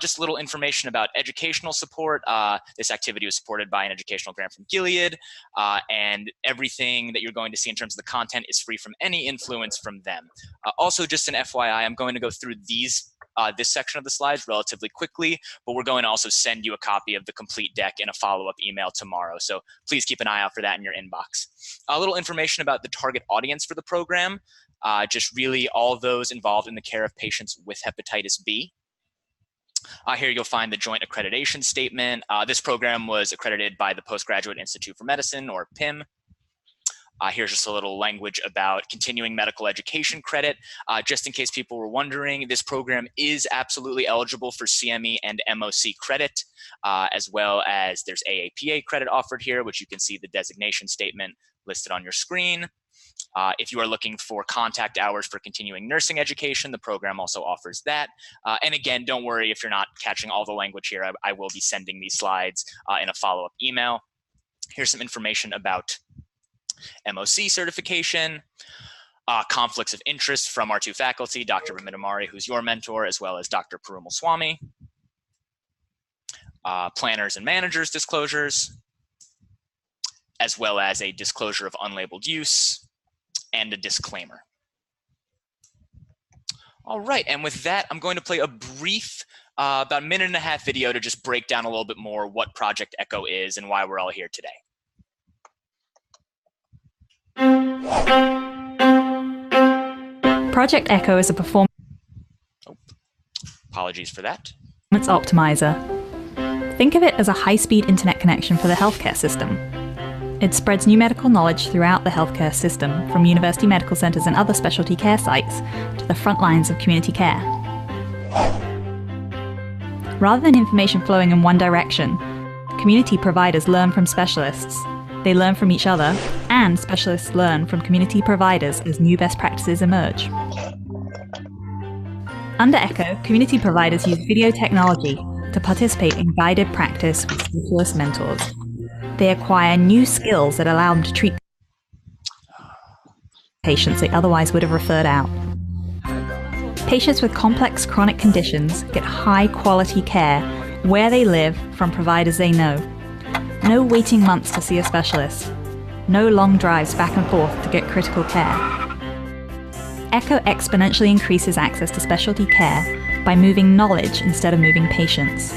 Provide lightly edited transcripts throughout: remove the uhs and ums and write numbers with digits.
Just a little information about educational support. This activity was supported by an educational grant from Gilead, and everything that you're going to see in terms of the content is free from any influence from them. Also, just an FYI, I'm going to go through this section of the slides relatively quickly, but we're going to also send you a copy of the complete deck in a follow-up email tomorrow. So please keep an eye out for that in your inbox. A little information about the target audience for the program, just really all those involved in the care of patients with hepatitis B. Here you'll find the joint accreditation statement. This program was accredited by the Postgraduate Institute for Medicine, or PIM. Here's just a little language about continuing medical education credit. Just in case people were wondering, this program is absolutely eligible for CME and MOC credit, as well as there's AAPA credit offered here, which you can see the designation statement listed on your screen. If you are looking for contact hours for continuing nursing education, the program also offers that. And again, don't worry if you're not catching all the language here. I will be sending these slides in a follow-up email. Here's some information about MOC certification, conflicts of interest from our two faculty, Dr. Bhamidimarri, who's your mentor, as well as Dr. Perumal Swami, planners and managers disclosures, as well as a disclosure of unlabeled use, and a disclaimer. All right, and with that, I'm going to play a brief, about 1.5 minute video to just break down a little bit more what Project ECHO is and why we're all here today. Project ECHO is a performance Apologies for that. optimizer. Think of it as a high-speed internet connection for the healthcare system. It spreads new medical knowledge throughout the healthcare system, from university medical centers and other specialty care sites to the front lines of community care. Rather than information flowing in one direction, community providers learn from specialists. They learn from each other, and specialists learn from community providers as new best practices emerge. Under ECHO, community providers use video technology to participate in guided practice with specialist mentors. They acquire new skills that allow them to treat patients they otherwise would have referred out. Patients with complex chronic conditions get high-quality care where they live from providers they know. No waiting months to see a specialist. No long drives back and forth to get critical care. ECHO exponentially increases access to specialty care by moving knowledge instead of moving patients.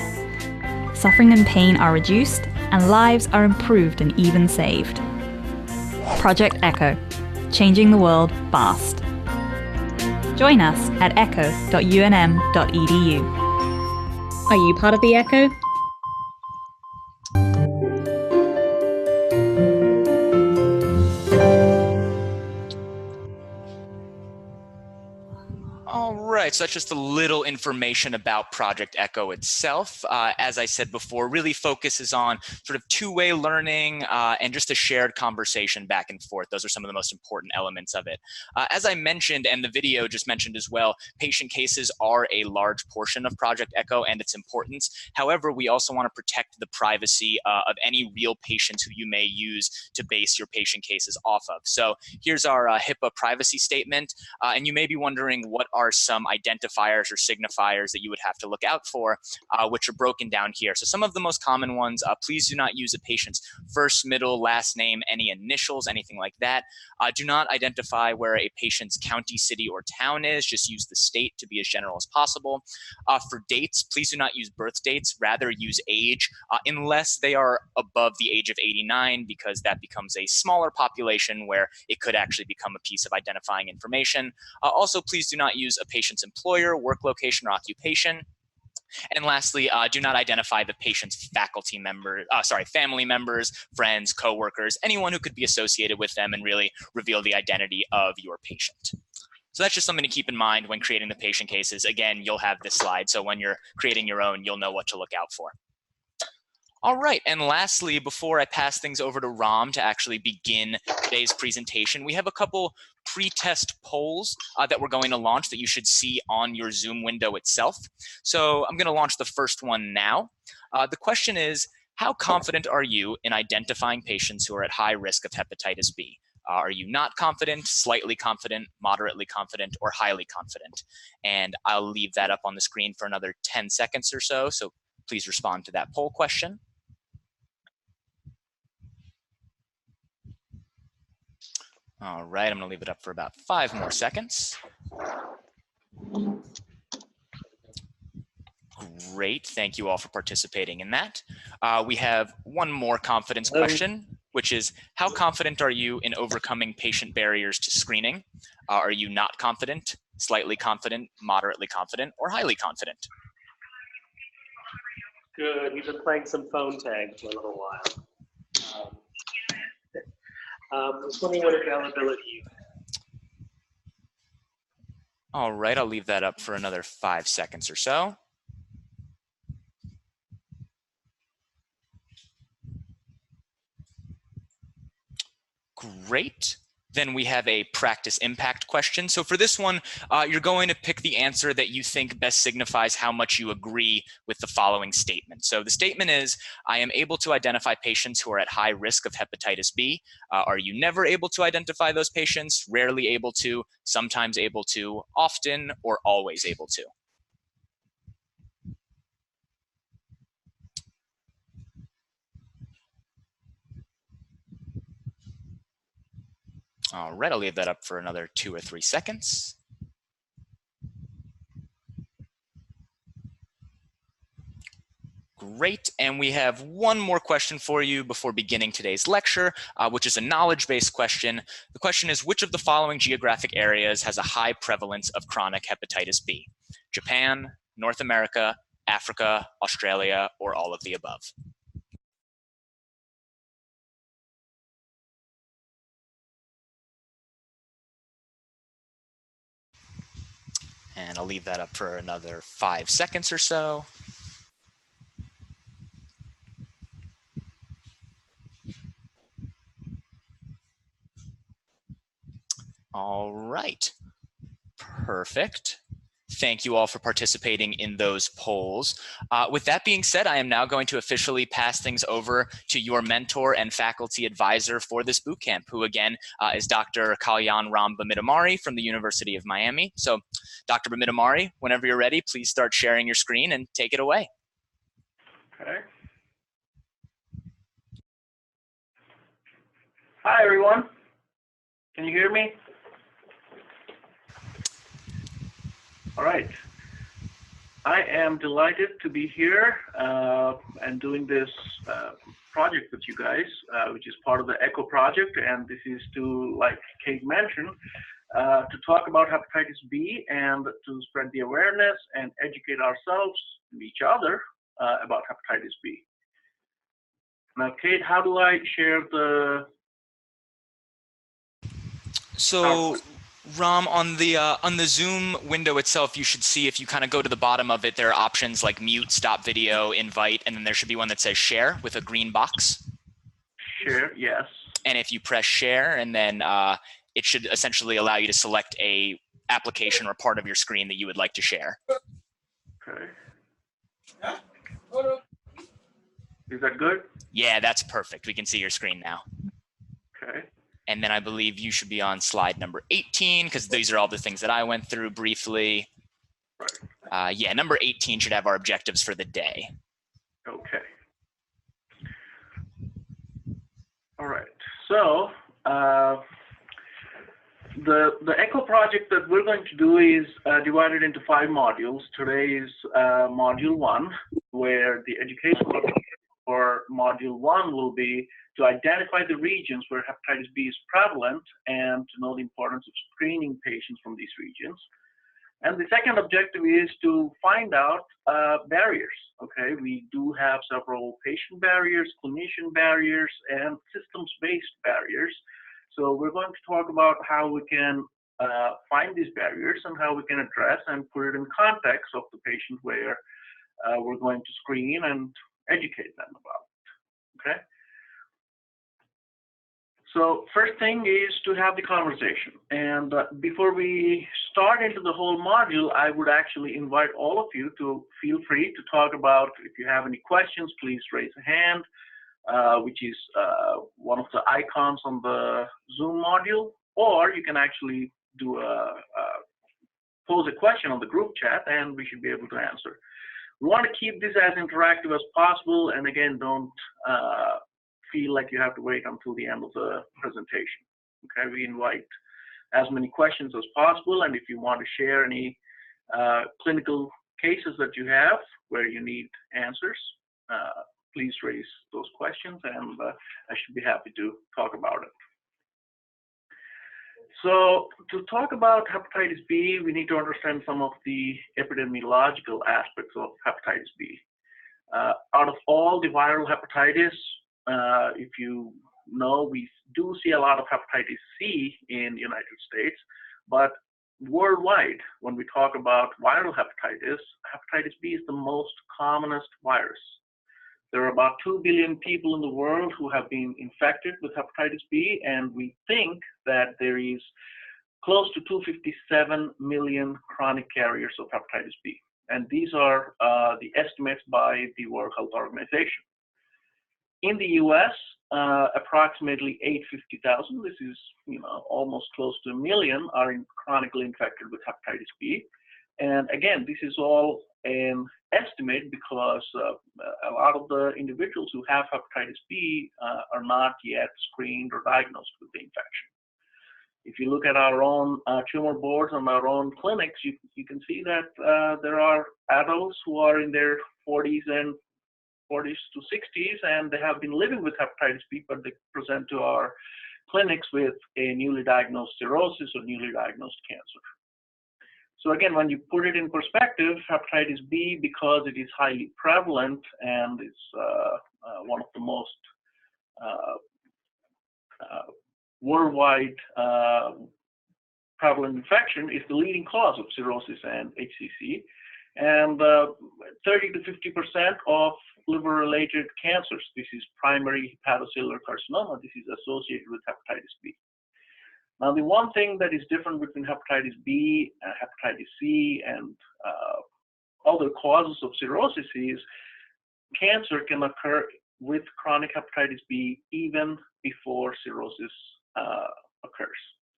Suffering and pain are reduced, and lives are improved and even saved. Project ECHO, changing the world fast. Join us at echo.unm.edu. Are you part of the ECHO? Right, so that's just a little information about Project ECHO itself. As I said before, really focuses on sort of two-way learning and just a shared conversation back and forth. Those are some of the most important elements of it. As I mentioned, and the video just mentioned as well, patient cases are a large portion of Project ECHO and its importance. However, we also want to protect the privacy of any real patients who you may use to base your patient cases off of. So here's our HIPAA privacy statement, and you may be wondering what are some identifiers or signifiers that you would have to look out for, which are broken down here. So some of the most common ones, please do not use a patient's first, middle, last name, any initials, anything like that. Do not identify where a patient's county, city, or town is. Just use the state to be as general as possible. For dates, please do not use birth dates. Rather use age, unless they are above the age of 89, because that becomes a smaller population where it could actually become a piece of identifying information. Also, please do not use a patient's employer, work location, or occupation. And lastly, do not identify the patient's family members, friends, coworkers, anyone who could be associated with them, and really reveal the identity of your patient. So that's just something to keep in mind when creating the patient cases. Again, you'll have this slide, so when you're creating your own, you'll know what to look out for. All right, and lastly, before I pass things over to Ram to actually begin today's presentation, we have a couple pre-test polls that we're going to launch that you should see on your Zoom window itself. So I'm going to launch the first one now. The question is, how confident are you in identifying patients who are at high risk of hepatitis B? Are you not confident, slightly confident, moderately confident, or highly confident? And I'll leave that up on the screen for another 10 seconds or so, so please respond to that poll question. All right, I'm going to leave it up for about 5 more seconds. Great, thank you all for participating in that. We have one more confidence question, which is, how confident are you in overcoming patient barriers to screening? Are you not confident, slightly confident, moderately confident, or highly confident? Good, we've been playing some phone tag for a little while. I was wondering what availability you have. All right, I'll leave that up for another 5 seconds or so. Great. Then we have a practice impact question. So for this one, you're going to pick the answer that you think best signifies how much you agree with the following statement. So the statement is, I am able to identify patients who are at high risk of hepatitis B. Are you never able to identify those patients, rarely able to, sometimes able to, often, or always able to? All right, I'll leave that up for another 2 or 3 seconds. Great, and we have one more question for you before beginning today's lecture, which is a knowledge-based question. The question is, which of the following geographic areas has a high prevalence of chronic hepatitis B? Japan, North America, Africa, Australia, or all of the above? And I'll leave that up for another 5 seconds or so. All right, perfect. Thank you all for participating in those polls. With that being said, I am now going to officially pass things over to your mentor and faculty advisor for this bootcamp, who again is Dr. Kalyan Bhamidimarri from the University of Miami. So Dr. Bhamidimarri, whenever you're ready, please start sharing your screen and take it away. Okay. Hi, everyone. Can you hear me? All right. I am delighted to be here and doing this project with you guys, which is part of the ECHO project. And this is to, like Kate mentioned, to talk about hepatitis B and to spread the awareness and educate ourselves and each other about hepatitis B. Now, Kate, how do I share the... So, Ram, on the Zoom window itself, you should see, if you kind of go to the bottom of it, there are options like mute, stop video, invite, and then there should be one that says share with a green box. Share, yes. And if you press share, and then it should essentially allow you to select a application or part of your screen that you would like to share. Okay. Is that good? Yeah, that's perfect. We can see your screen now. Okay. And then I believe you should be on slide number 18, because these are all the things that I went through briefly. Right. Yeah, number 18 should have our objectives for the day. Okay. All right. So the ECHO project that we're going to do is divided into 5 modules. Today is module 1, where the education for module 1 will be to identify the regions where hepatitis B is prevalent and to know the importance of screening patients from these regions. And the second objective is to find out barriers. Okay, we do have several patient barriers, clinician barriers, and systems-based barriers. So we're going to talk about how we can find these barriers and how we can address and put it in context of the patient where we're going to screen and educate them about it. Okay. So first thing is to have the conversation. And before we start into the whole module, I would actually invite all of you to feel free to talk about, if you have any questions, please raise a hand. which is one of the icons on the Zoom module, or you can actually do pose a question on the group chat, and we should be able to answer. We want to keep this as interactive as possible, and again, don't feel like you have to wait until the end of the presentation. Okay, we invite as many questions as possible, and if you want to share any clinical cases that you have where you need answers, please raise those questions, and I should be happy to talk about it. So to talk about hepatitis B, we need to understand some of the epidemiological aspects of hepatitis B. Out of all the viral hepatitis, if you know, we do see a lot of hepatitis C in the United States, but worldwide, when we talk about viral hepatitis, hepatitis B is the most commonest virus. There are about 2 billion people in the world who have been infected with hepatitis B, and we think that there is close to 257 million chronic carriers of hepatitis B. And these are the estimates by the World Health Organization. In the US, approximately 850,000, this is almost close to 1 million, are chronically infected with hepatitis B. And again, this is all an estimate because a lot of the individuals who have hepatitis B are not yet screened or diagnosed with the infection. If you look at our own tumor boards and our own clinics, you can see that there are adults who are in their 40s to 60s, and they have been living with hepatitis B, but they present to our clinics with a newly diagnosed cirrhosis or newly diagnosed cancer. So again, when you put it in perspective, hepatitis B, because it is highly prevalent and it's one of the most worldwide prevalent infection, is the leading cause of cirrhosis and HCC. And 30 to 50% of liver-related cancers, this is primary hepatocellular carcinoma, this is associated with hepatitis B. Now, the one thing that is different between hepatitis B, hepatitis C, and other causes of cirrhosis is cancer can occur with chronic hepatitis B even before cirrhosis occurs.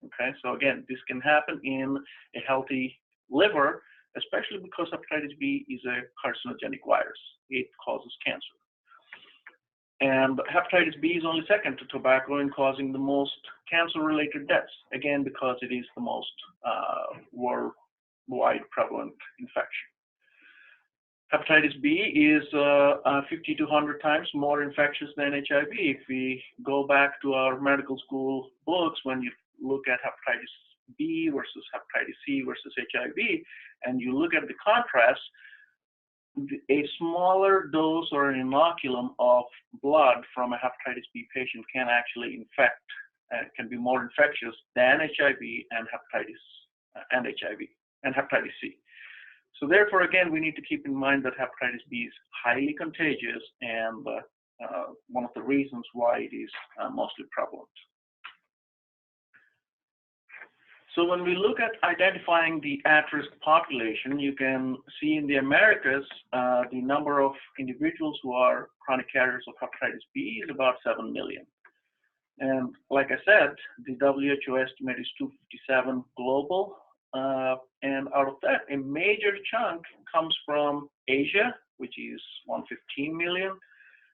Okay, so again, this can happen in a healthy liver, especially because hepatitis B is a carcinogenic virus. It causes cancer. And hepatitis B is only second to tobacco in causing the most cancer-related deaths, again, because it is the most worldwide prevalent infection. Hepatitis B is 50 to 100 times more infectious than HIV. If we go back to our medical school books, when you look at hepatitis B versus hepatitis C versus HIV, and you look at the contrast, a smaller dose or an inoculum of blood from a hepatitis B patient can actually infect, can be more infectious than HIV and hepatitis C. So therefore, again, we need to keep in mind that hepatitis B is highly contagious and one of the reasons why it is mostly prevalent. So when we look at identifying the at-risk population, you can see in the Americas, the number of individuals who are chronic carriers of hepatitis B is about 7 million. And like I said, the WHO estimate is 257 global. And out of that, a major chunk comes from Asia, which is 115 million,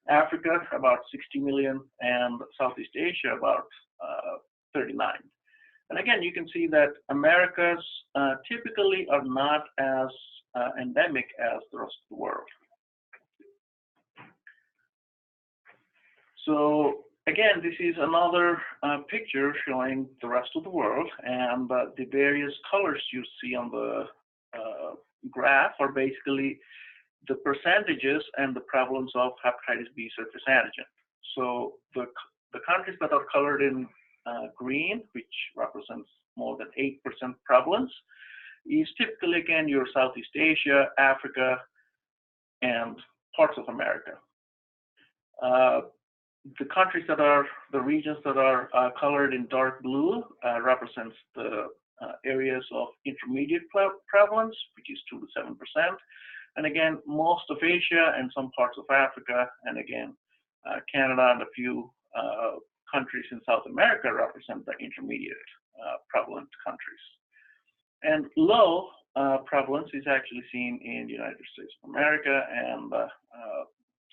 Africa, about 60 million, and Southeast Asia, about 39. And again, you can see that Americas typically are not as endemic as the rest of the world. So again, this is another picture showing the rest of the world, and the various colors you see on the graph are basically the percentages and the prevalence of hepatitis B surface antigen. So the countries that are colored in green, which represents more than 8% prevalence, is typically, again, your Southeast Asia, Africa, and parts of America. The countries that are, the regions that are colored in dark blue represents the areas of intermediate prevalence, which is 2 to 7%. And again, most of Asia and some parts of Africa, and again, Canada and a few countries in South America represent the intermediate prevalent countries. And low prevalence is actually seen in the United States of America and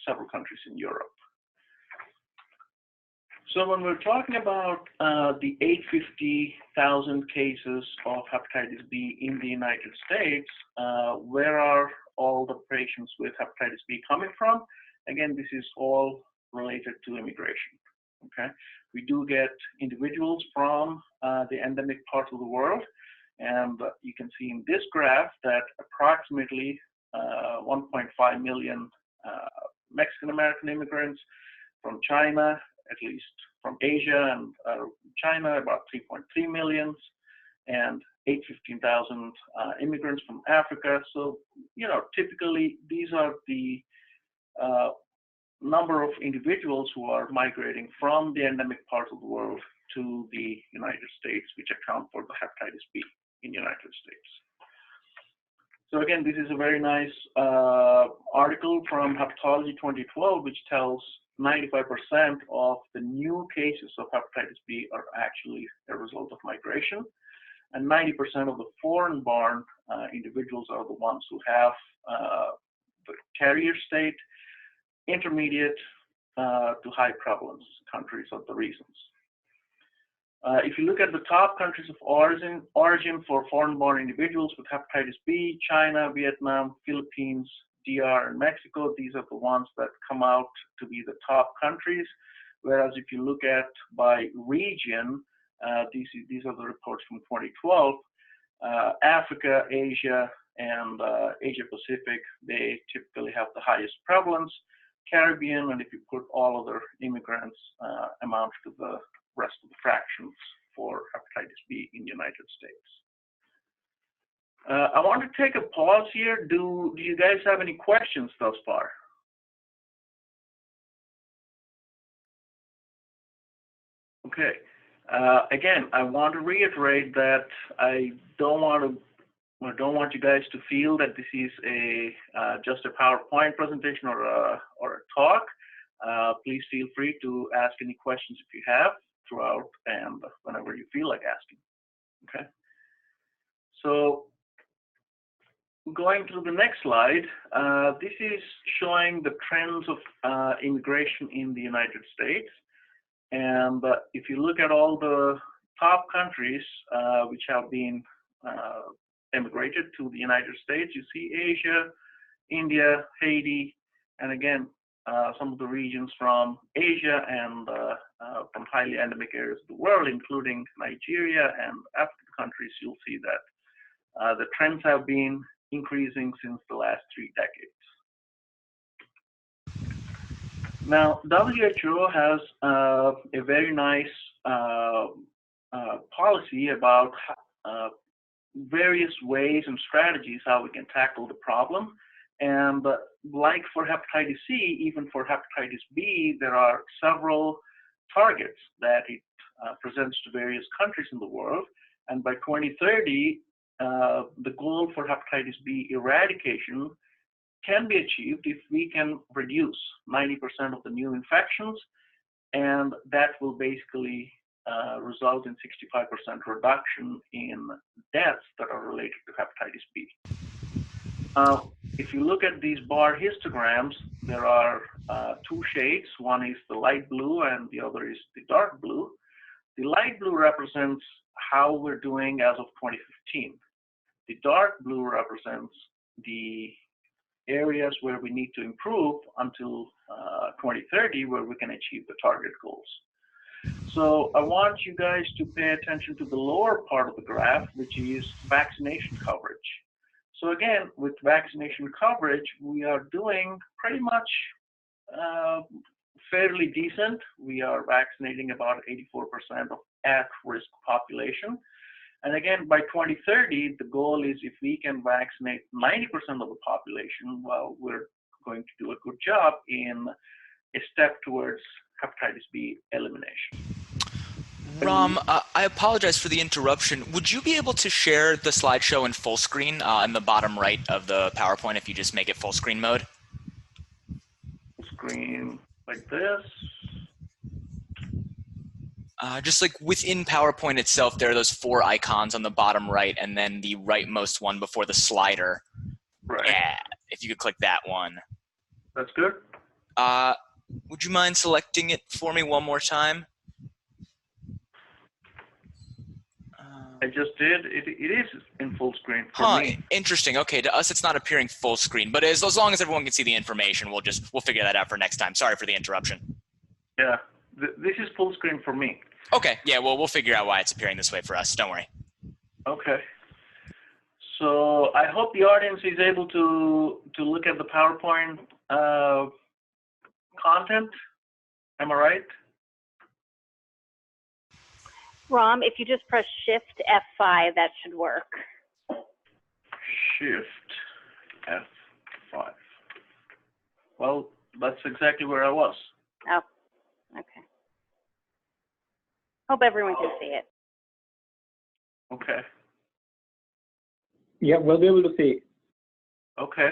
several countries in Europe. So when we're talking about the 850,000 cases of hepatitis B in the United States, where are all the patients with hepatitis B coming from? Again, this is all related to immigration. Okay, we do get individuals from the endemic parts of the world, and you can see in this graph that approximately 1.5 million Mexican American immigrants from China, at least from Asia and China, about 3.3 million, and 815,000 immigrants from Africa. So, typically these are the number of individuals who are migrating from the endemic parts of the world to the United States, which account for the hepatitis B in the United States. So again, this is a very nice article from Hepatology 2012, which tells 95% of the new cases of hepatitis B are actually a result of migration, and 90% of the foreign-born individuals are the ones who have the carrier state. Intermediate to high prevalence countries are the reasons. If you look at the top countries of origin for foreign-born individuals with hepatitis B, China, Vietnam, Philippines, DR, and Mexico, these are the ones that come out to be the top countries. Whereas if you look at by region, these are the reports from 2012, Africa, Asia, and Asia Pacific, they typically have the highest prevalence. Caribbean, and if you put all other immigrants, amount to the rest of the fractions for hepatitis B in the United States. I want to take a pause here. Do you guys have any questions thus far? Okay. Again, I want to reiterate that I don't want you guys to feel that this is just a PowerPoint presentation or a talk. Please feel free to ask any questions if you have throughout and whenever you feel like asking. Okay. So going to the next slide, this is showing the trends of immigration in the United States. And if you look at all the top countries which have been immigrated to the United States, you see Asia, India, Haiti, and again, some of the regions from Asia and from highly endemic areas of the world, including Nigeria and African countries. You'll see that the trends have been increasing since the last 3 decades. Now, WHO has a very nice policy about various ways and strategies how we can tackle the problem. And like for hepatitis C, even for hepatitis B, there are several targets that it presents to various countries in the world. And by 2030, the goal for hepatitis B eradication can be achieved if we can reduce 90% of the new infections, and that will basically result in 65% reduction in deaths that are related to hepatitis B. If you look at these bar histograms, there are 2 shades. One is the light blue and the other is the dark blue. The light blue represents how we're doing as of 2015. The dark blue represents the areas where we need to improve until 2030, where we can achieve the target goals. So I want you guys to pay attention to the lower part of the graph, which is vaccination coverage. So again, with vaccination coverage, we are doing pretty much fairly decent. We are vaccinating about 84% of at-risk population. And again, by 2030, the goal is if we can vaccinate 90% of the population, well, we're going to do a good job in a step towards hepatitis B elimination. Ram, I apologize for the interruption. Would you be able to share the slideshow in full screen in the bottom right of the PowerPoint if you just make it full screen mode? Screen. like this. Just like within PowerPoint itself, there are those 4 icons on the bottom right, and then the rightmost one before the slider. Right. Yeah, if you could click that one. That's good. Would you mind selecting it for me one more time? I just did. It is in full screen for me. Interesting. Okay, to us it's not appearing full screen, but as long as everyone can see the information, we'll figure that out for next time. Sorry for the interruption. Yeah, this is full screen for me. Okay, yeah, well, we'll figure out why it's appearing this way for us. Don't worry. Okay. So I hope the audience is able to look at the PowerPoint content. Am I right? Ram, if you just press Shift F5, that should work. Shift F5. Well, that's exactly where I was. Oh, okay. Hope everyone can see it. Okay. Yeah, we'll be able to see. Okay.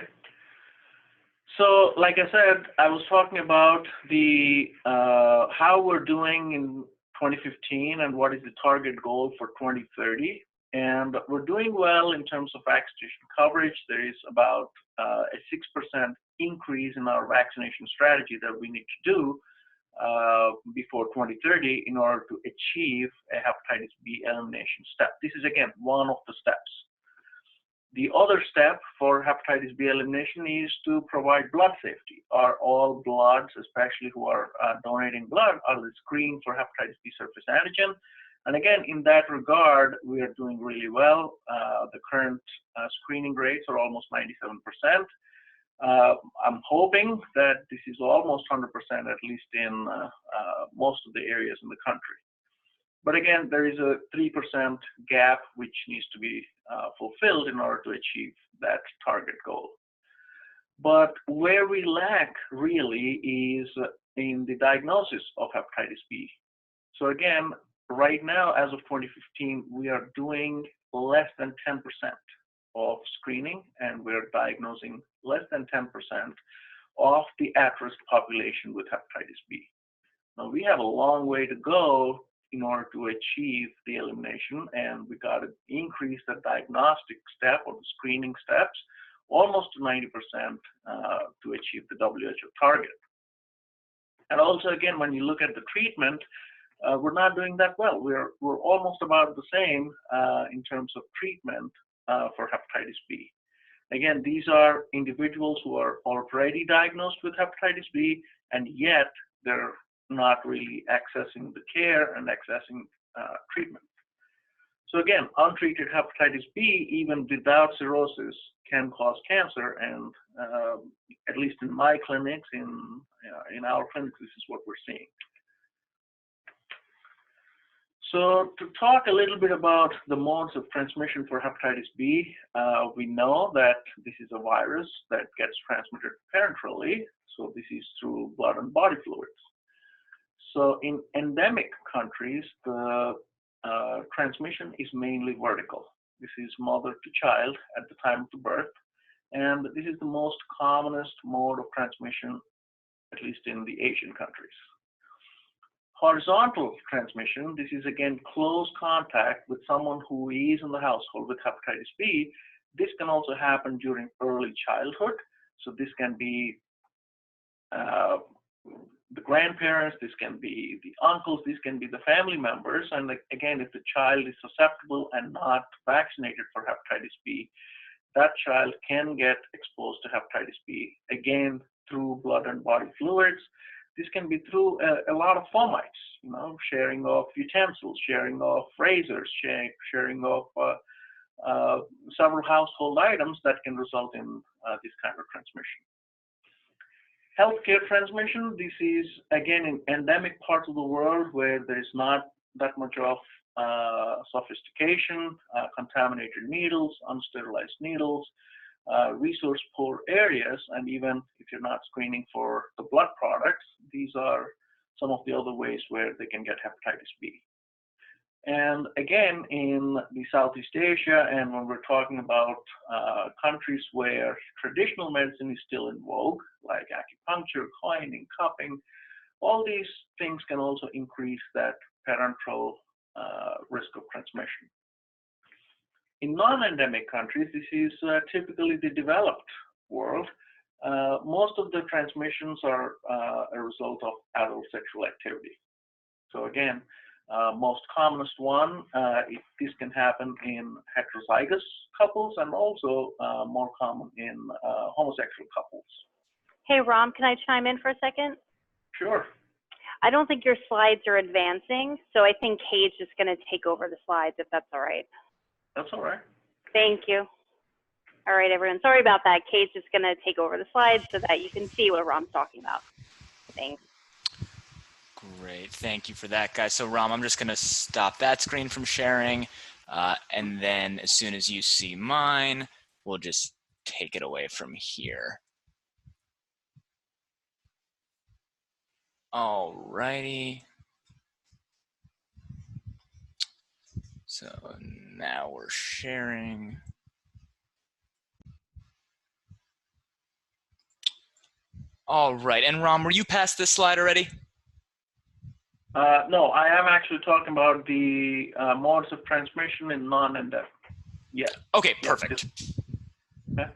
So, like I said, I was talking about the how we're doing in 2015 and what is the target goal for 2030. And we're doing well in terms of vaccination coverage. There is about a 6% increase in our vaccination strategy that we need to do before 2030 in order to achieve a hepatitis B elimination step. This is, again, one of the steps. The other step for hepatitis B elimination is to provide blood safety. Are all bloods, especially who are donating blood, are they screened for hepatitis B surface antigen? And again, in that regard, we are doing really well. The current screening rates are almost 97%. I'm hoping that this is almost 100%, at least in most of the areas in the country. But again, there is a 3% gap which needs to be fulfilled in order to achieve that target goal. But where we lack really is in the diagnosis of hepatitis B. So again, right now, as of 2015, we are doing less than 10% of screening, and we're diagnosing less than 10% of the at-risk population with hepatitis B. Now, we have a long way to go in order to achieve the elimination, and we got to increase the diagnostic step or the screening steps almost to 90% to achieve the WHO target. And also, again, when you look at the treatment, we're not doing that well. We're almost about the same in terms of treatment for hepatitis B. Again, these are individuals who are already diagnosed with hepatitis B, and yet they're not really accessing the care and accessing treatment. So again, untreated hepatitis B, even without cirrhosis, can cause cancer, and at least in my clinics, in our clinics, this is what we're seeing. So to talk a little bit about the modes of transmission for hepatitis B, we know that this is a virus that gets transmitted parenterally, so this is through blood and body fluids. So in endemic countries, the transmission is mainly vertical. This is mother to child at the time of the birth, and this is the most commonest mode of transmission, at least in the Asian countries. Horizontal transmission, this is again close contact with someone who is in the household with hepatitis B. This can also happen during early childhood. So this can be the grandparents, this can be the uncles, this can be the family members. And again, if the child is susceptible and not vaccinated for hepatitis B, that child can get exposed to hepatitis B, again, through blood and body fluids. This can be through a lot of fomites, you know, sharing of utensils, sharing of razors, sharing of several household items that can result in this kind of transmission. Healthcare transmission, this is, again, in endemic parts of the world where there is not that much of sophistication, contaminated needles, unsterilized needles, resource poor areas, and even if you're not screening for the blood products, these are some of the other ways where they can get hepatitis B. And again, in the Southeast Asia, and when we're talking about countries where traditional medicine is still in vogue, like acupuncture, coining, cupping, All these things can also increase that parental risk of transmission. In non-endemic countries, this is typically the developed world. Most of the transmissions are a result of adult sexual activity. So again, most commonest one, this can happen in heterozygous couples and also more common in homosexual couples. Hey, Ram, can I chime in for a second? Sure. I don't think your slides are advancing, so I think Kate's just going to take over the slides, if that's all right. That's all right. Thank you. All right, everyone. Sorry about that. Kate's just going to take over the slides so that you can see what Ram's talking about. Thanks. Great. Thank you for that, guys. So, Ram, I'm just going to stop that screen from sharing. And then as soon as you see mine, we'll just take it away from here. All righty. So now we're sharing. All right. And Ram, were you past this slide already? No, I am actually talking about the modes of transmission in non-endemic. Yeah. Okay, perfect. Okay.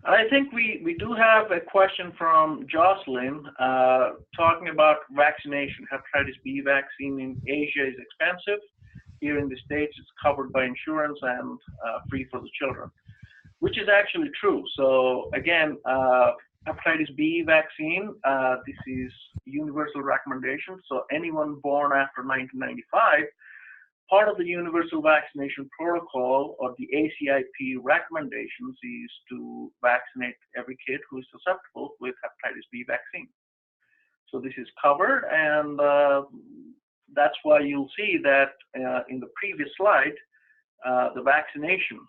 I think we do have a question from Jocelyn talking about vaccination. Hepatitis B vaccine in Asia is expensive. Here in the States, it's covered by insurance and free for the children, which is actually true. So again, hepatitis B vaccine, this is universal recommendation. So anyone born after 1995, part of the universal vaccination protocol or the ACIP recommendations is to vaccinate every kid who is susceptible with hepatitis B vaccine. So this is covered, and that's why you'll see that in the previous slide, the vaccination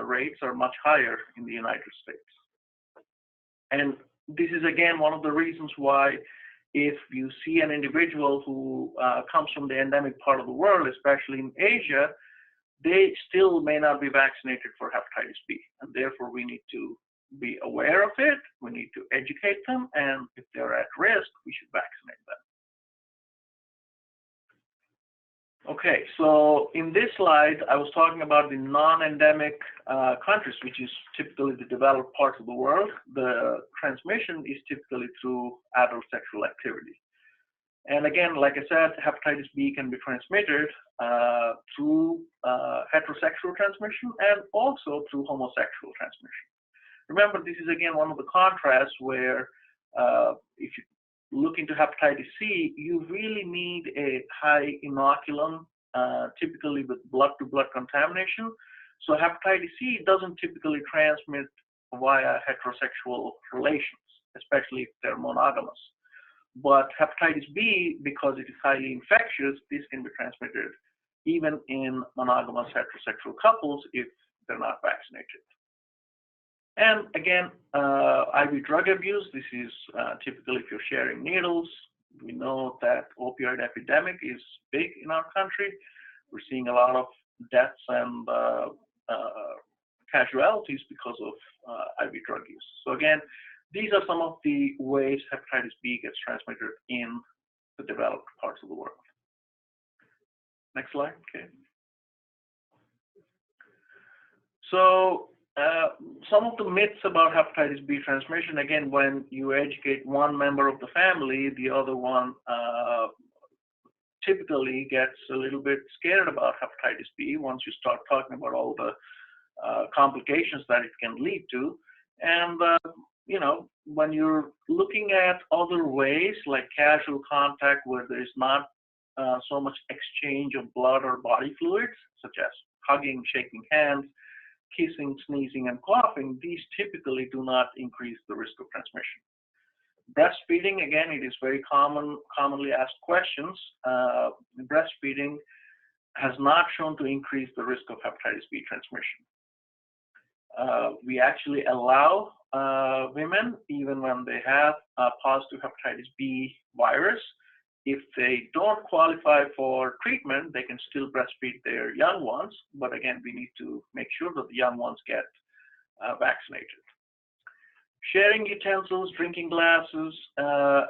rates are much higher in the United States. And this is, again, one of the reasons why if you see an individual who comes from the endemic part of the world, especially in Asia, they still may not be vaccinated for hepatitis B. And therefore, we need to be aware of it. We need to educate them. And if they're at risk, we should vaccinate them. Okay, so in this slide, I was talking about the non-endemic countries, which is typically the developed parts of the world. The transmission is typically through adult sexual activity. And again, like I said, hepatitis B can be transmitted through heterosexual transmission and also through homosexual transmission. Remember, this is again one of the contrasts where if you look into hepatitis C, you really need a high inoculum, typically with blood-to-blood contamination. So hepatitis C doesn't typically transmit via heterosexual relations, especially if they're monogamous. But hepatitis B, because it is highly infectious, this can be transmitted even in monogamous heterosexual couples if they're not vaccinated. And again, IV drug abuse, this is typically if you're sharing needles. We know that opioid epidemic is big in our country. We're seeing a lot of deaths and casualties because of IV drug use. So again, these are some of the ways hepatitis B gets transmitted in the developed parts of the world. Next slide, okay. So some of the myths about hepatitis B transmission, again, when you educate one member of the family, the other one typically gets a little bit scared about hepatitis B once you start talking about all the complications that it can lead to. And, you know, when you're looking at other ways like casual contact where there's not so much exchange of blood or body fluids, such as hugging, shaking hands, kissing, sneezing, and coughing, these typically do not increase the risk of transmission. Breastfeeding, again, it is very commonly asked questions. Breastfeeding has not shown to increase the risk of hepatitis B transmission. We actually allow women, even when they have positive hepatitis B virus, if they don't qualify for treatment, they can still breastfeed their young ones. But again, we need to make sure that the young ones get vaccinated. Sharing utensils, drinking glasses,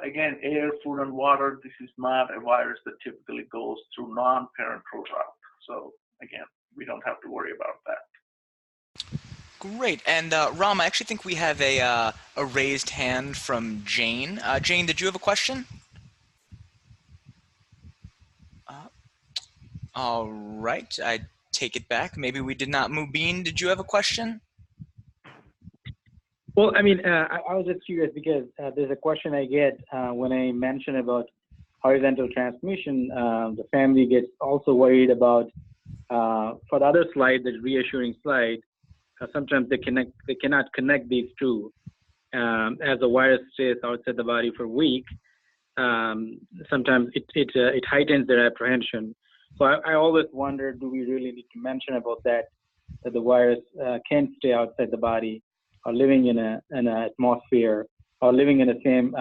again, air, food, and water. This is not a virus that typically goes through non-parenteral route. So again, we don't have to worry about that. Great. And Ram, I actually think we have a raised hand from Jane. Jane, did you have a question? All right. I take it back. Maybe we did not. Mubin, did you have a question? Well, I mean, I was just curious because there's a question I get when I mention about horizontal transmission. The family gets also worried about, for the other slide, the reassuring slide, sometimes they cannot connect these two. As the virus stays outside the body for a week, sometimes it heightens their apprehension. So I always wonder, do we really need to mention about that the virus can stay outside the body, or living in an atmosphere, or living in the same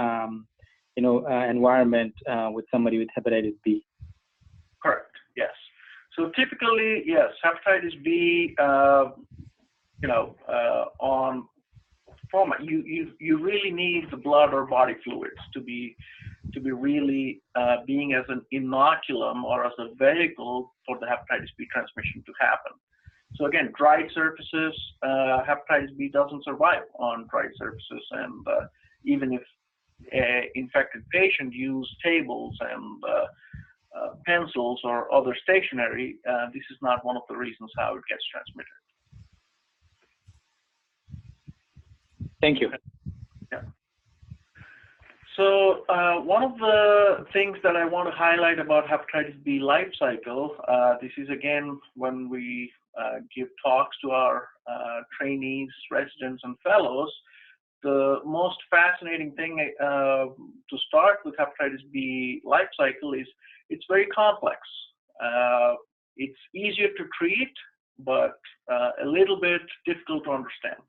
environment with somebody with hepatitis B? Correct. Yes. So typically, yes, hepatitis B. On format, you really need the blood or body fluids to be really being as an inoculum or as a vehicle for the hepatitis B transmission to happen. So again, dried surfaces, hepatitis B doesn't survive on dried surfaces, and even if an infected patient use tables and pencils or other stationery, this is not one of the reasons how it gets transmitted. Thank you. Yeah. So one of the things that I want to highlight about hepatitis B life cycle, this is again when we give talks to our trainees, residents, and fellows. The most fascinating thing to start with hepatitis B life cycle is it's very complex. It's easier to treat, but a little bit difficult to understand.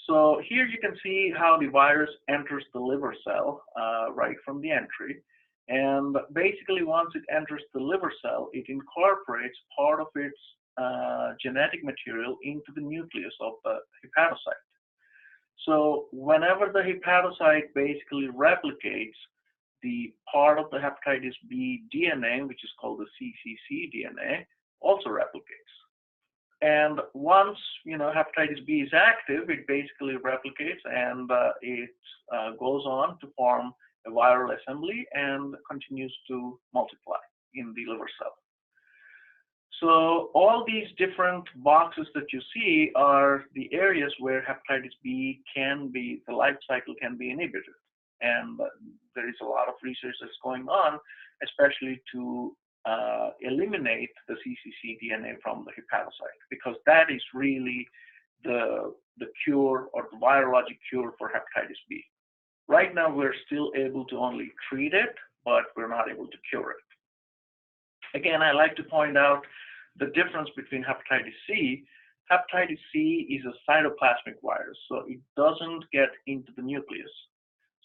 So here you can see how the virus enters the liver cell right from the entry. And basically, once it enters the liver cell, it incorporates part of its genetic material into the nucleus of the hepatocyte. So whenever the hepatocyte basically replicates, the part of the hepatitis B DNA, which is called the CCC DNA, also replicates. And once hepatitis B is active, it basically replicates and it goes on to form a viral assembly and continues to multiply in the liver cell. So all these different boxes that you see are the areas where hepatitis B the life cycle can be inhibited. And there is a lot of research that's going on, especially to eliminate the CCC DNA from the hepatocyte, because that is really the cure or the virologic cure for hepatitis B. Right now, we're still able to only treat it, but we're not able to cure it. Again, I like to point out the difference between hepatitis C. Hepatitis C is a cytoplasmic virus, so it doesn't get into the nucleus.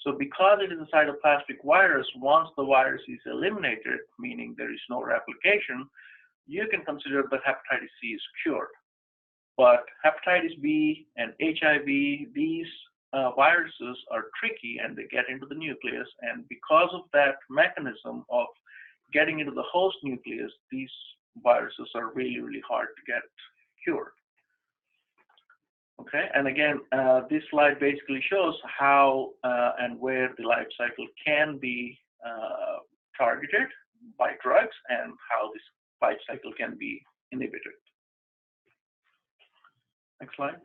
So because it is a cytoplasmic virus, once the virus is eliminated, meaning there is no replication, you can consider that hepatitis C is cured. But hepatitis B and HIV, these viruses are tricky and they get into the nucleus. And because of that mechanism of getting into the host nucleus, these viruses are really, really hard to get cured. Okay, and again, this slide basically shows how and where the life cycle can be targeted by drugs and how this life cycle can be inhibited. Next slide.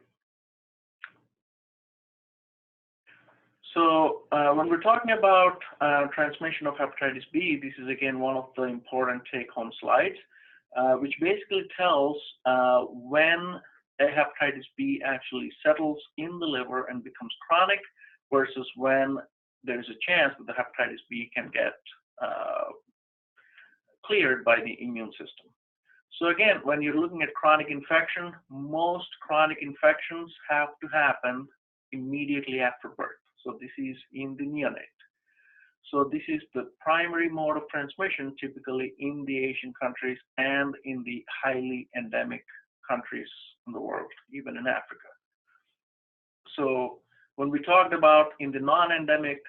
So when we're talking about transmission of hepatitis B, this is again one of the important take-home slides, which basically tells when a hepatitis B actually settles in the liver and becomes chronic versus when there's a chance that the hepatitis B can get cleared by the immune system. So again, when you're looking at chronic infection, most chronic infections have to happen immediately after birth. So this is in the neonate. So this is the primary mode of transmission typically in the Asian countries and in the highly endemic countries in the world, even in Africa. So When we talked about in the non-endemic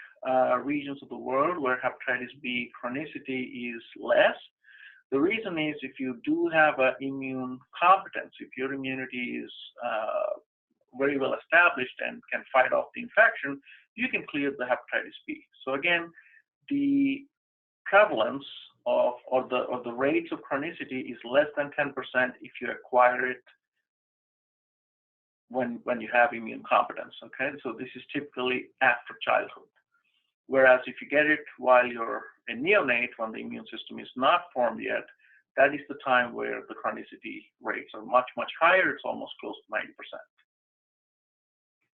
regions of the world where hepatitis B chronicity is less, the reason is if you do have an immune competence, if your immunity is very well established and can fight off the infection, you can clear the hepatitis B. So again, the prevalence of or the rates of chronicity is less than 10% if you acquire it when you have immune competence. Okay, so this is typically after childhood. Whereas if you get it while you're a neonate, when the immune system is not formed yet, that is the time where the chronicity rates are much, much higher. It's almost close to 90%.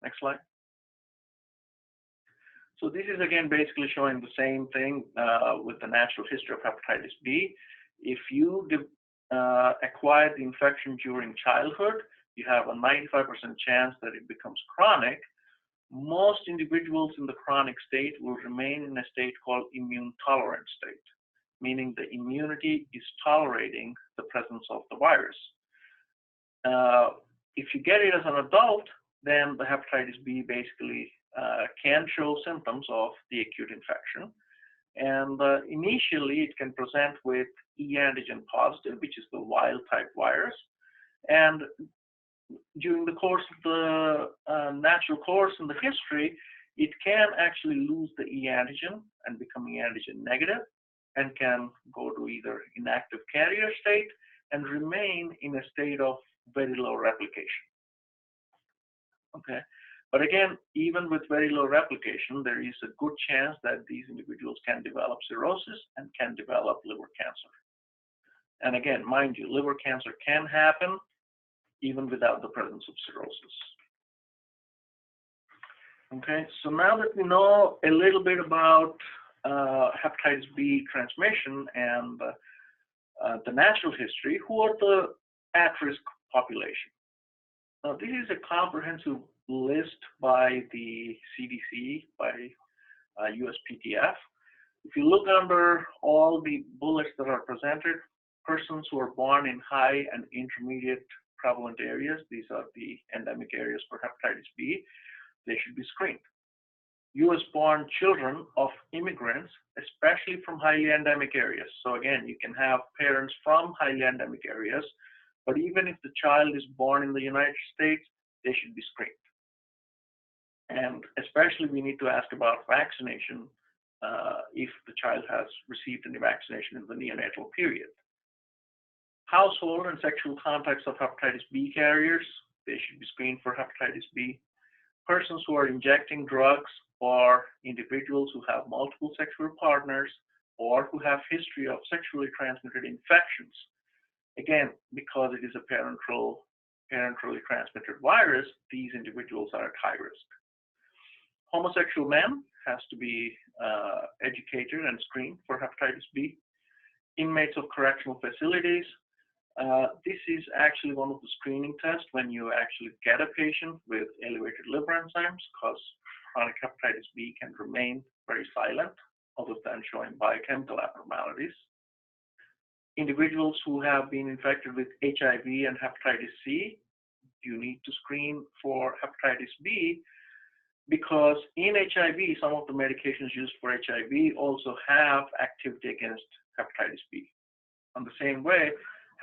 Next slide. So this is again basically showing the same thing with the natural history of hepatitis B. If you acquire the infection during childhood, you have a 95% chance that it becomes chronic. Most individuals in the chronic state will remain in a state called immune tolerant state, meaning the immunity is tolerating the presence of the virus. If you get it as an adult, then the hepatitis B basically can show symptoms of the acute infection. And initially, it can present with E antigen positive, which is the wild type virus. And during the course of the natural course in the history, it can actually lose the E antigen and become E antigen negative and can go to either inactive carrier state and remain in a state of very low replication. Okay, but again, even with very low replication, there is a good chance that these individuals can develop cirrhosis and can develop liver cancer. And again, mind you, liver cancer can happen even without the presence of cirrhosis. Okay, so now that we know a little bit about hepatitis B transmission and the natural history, who are the at-risk population? Now, this is a comprehensive list by the CDC, by USPSTF. If you look under all the bullets that are presented, persons who are born in high and intermediate prevalent areas, these are the endemic areas for hepatitis B, they should be screened. US-born children of immigrants, especially from highly endemic areas. So again, you can have parents from highly endemic areas, but even if the child is born in the United States, they should be screened. And especially we need to ask about vaccination if the child has received any vaccination in the neonatal period. Household and sexual contacts of hepatitis B carriers, they should be screened for hepatitis B. Persons who are injecting drugs or individuals who have multiple sexual partners or who have history of sexually transmitted infections. Again, because it is a parenterally transmitted virus, these individuals are at high risk. Homosexual men has to be educated and screened for hepatitis B. Inmates of correctional facilities, this is actually one of the screening tests when you actually get a patient with elevated liver enzymes, because chronic hepatitis B can remain very silent other than showing biochemical abnormalities. Individuals who have been infected with HIV and hepatitis C, you need to screen for hepatitis B, because in HIV, some of the medications used for HIV also have activity against hepatitis B. In the same way,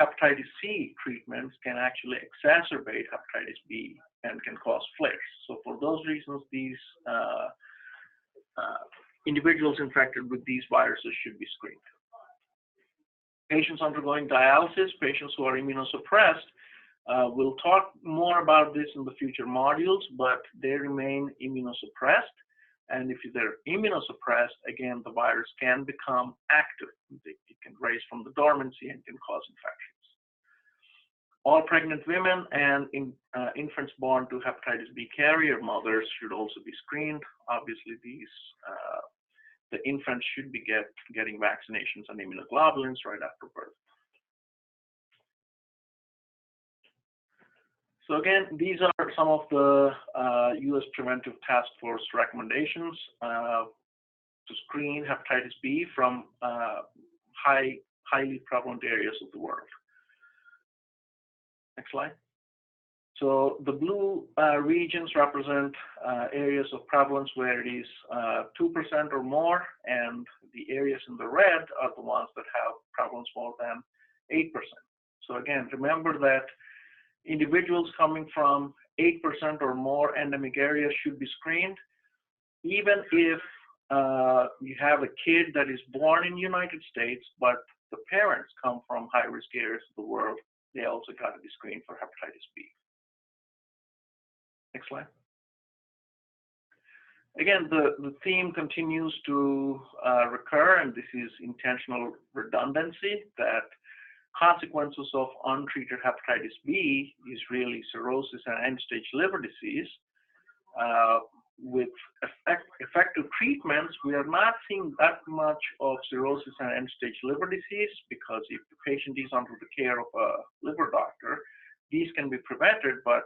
hepatitis C treatments can actually exacerbate hepatitis B and can cause flares. So for those reasons, these individuals infected with these viruses should be screened. Patients undergoing dialysis, patients who are immunosuppressed, we'll talk more about this in the future modules, but they remain immunosuppressed. And if they're immunosuppressed, again, the virus can become active. It can raise from the dormancy and can cause infections. All pregnant women and infants born to hepatitis B carrier mothers should also be screened. Obviously, the infants should be getting vaccinations and immunoglobulins right after birth. So again, these are some of the U.S. Preventive Task Force recommendations to screen hepatitis B from highly prevalent areas of the world. Next slide. So the blue regions represent areas of prevalence where it is 2% or more, and the areas in the red are the ones that have prevalence more than 8%. So again, remember that individuals coming from 8% or more endemic areas should be screened. Even if you have a kid that is born in the United States, but the parents come from high-risk areas of the world, they also got to be screened for hepatitis B. Next slide. Again, the theme continues to recur, and this is intentional redundancy, that consequences of untreated hepatitis B is really cirrhosis and end-stage liver disease. With effective treatments, we are not seeing that much of cirrhosis and end-stage liver disease, because if the patient is under the care of a liver doctor, these can be prevented, but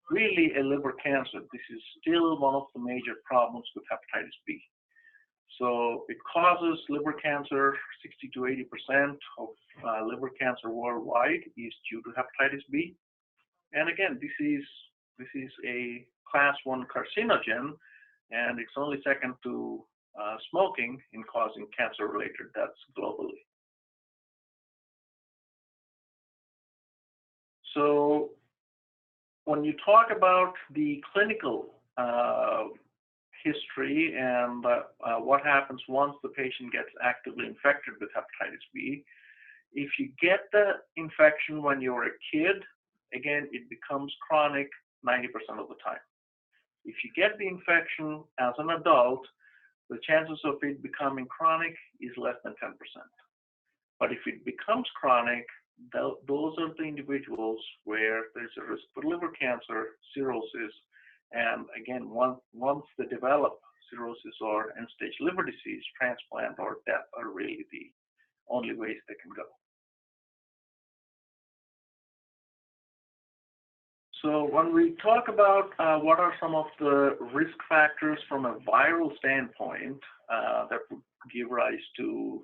really a liver cancer, this is still one of the major problems with hepatitis B. So it causes liver cancer. 60 to 80% of liver cancer worldwide is due to hepatitis B. And again, this is a class 1 carcinogen, and it's only second to smoking in causing cancer-related deaths globally. So when you talk about the clinical history and what happens once the patient gets actively infected with hepatitis B, if you get the infection when you're a kid, again, it becomes chronic 90% of the time. If you get the infection as an adult, the chances of it becoming chronic is less than 10%. But if it becomes chronic, those are the individuals where there's a risk for liver cancer, cirrhosis, and again, once they develop cirrhosis or end-stage liver disease, transplant or death are really the only ways they can go. So when we talk about what are some of the risk factors from a viral standpoint that would give rise to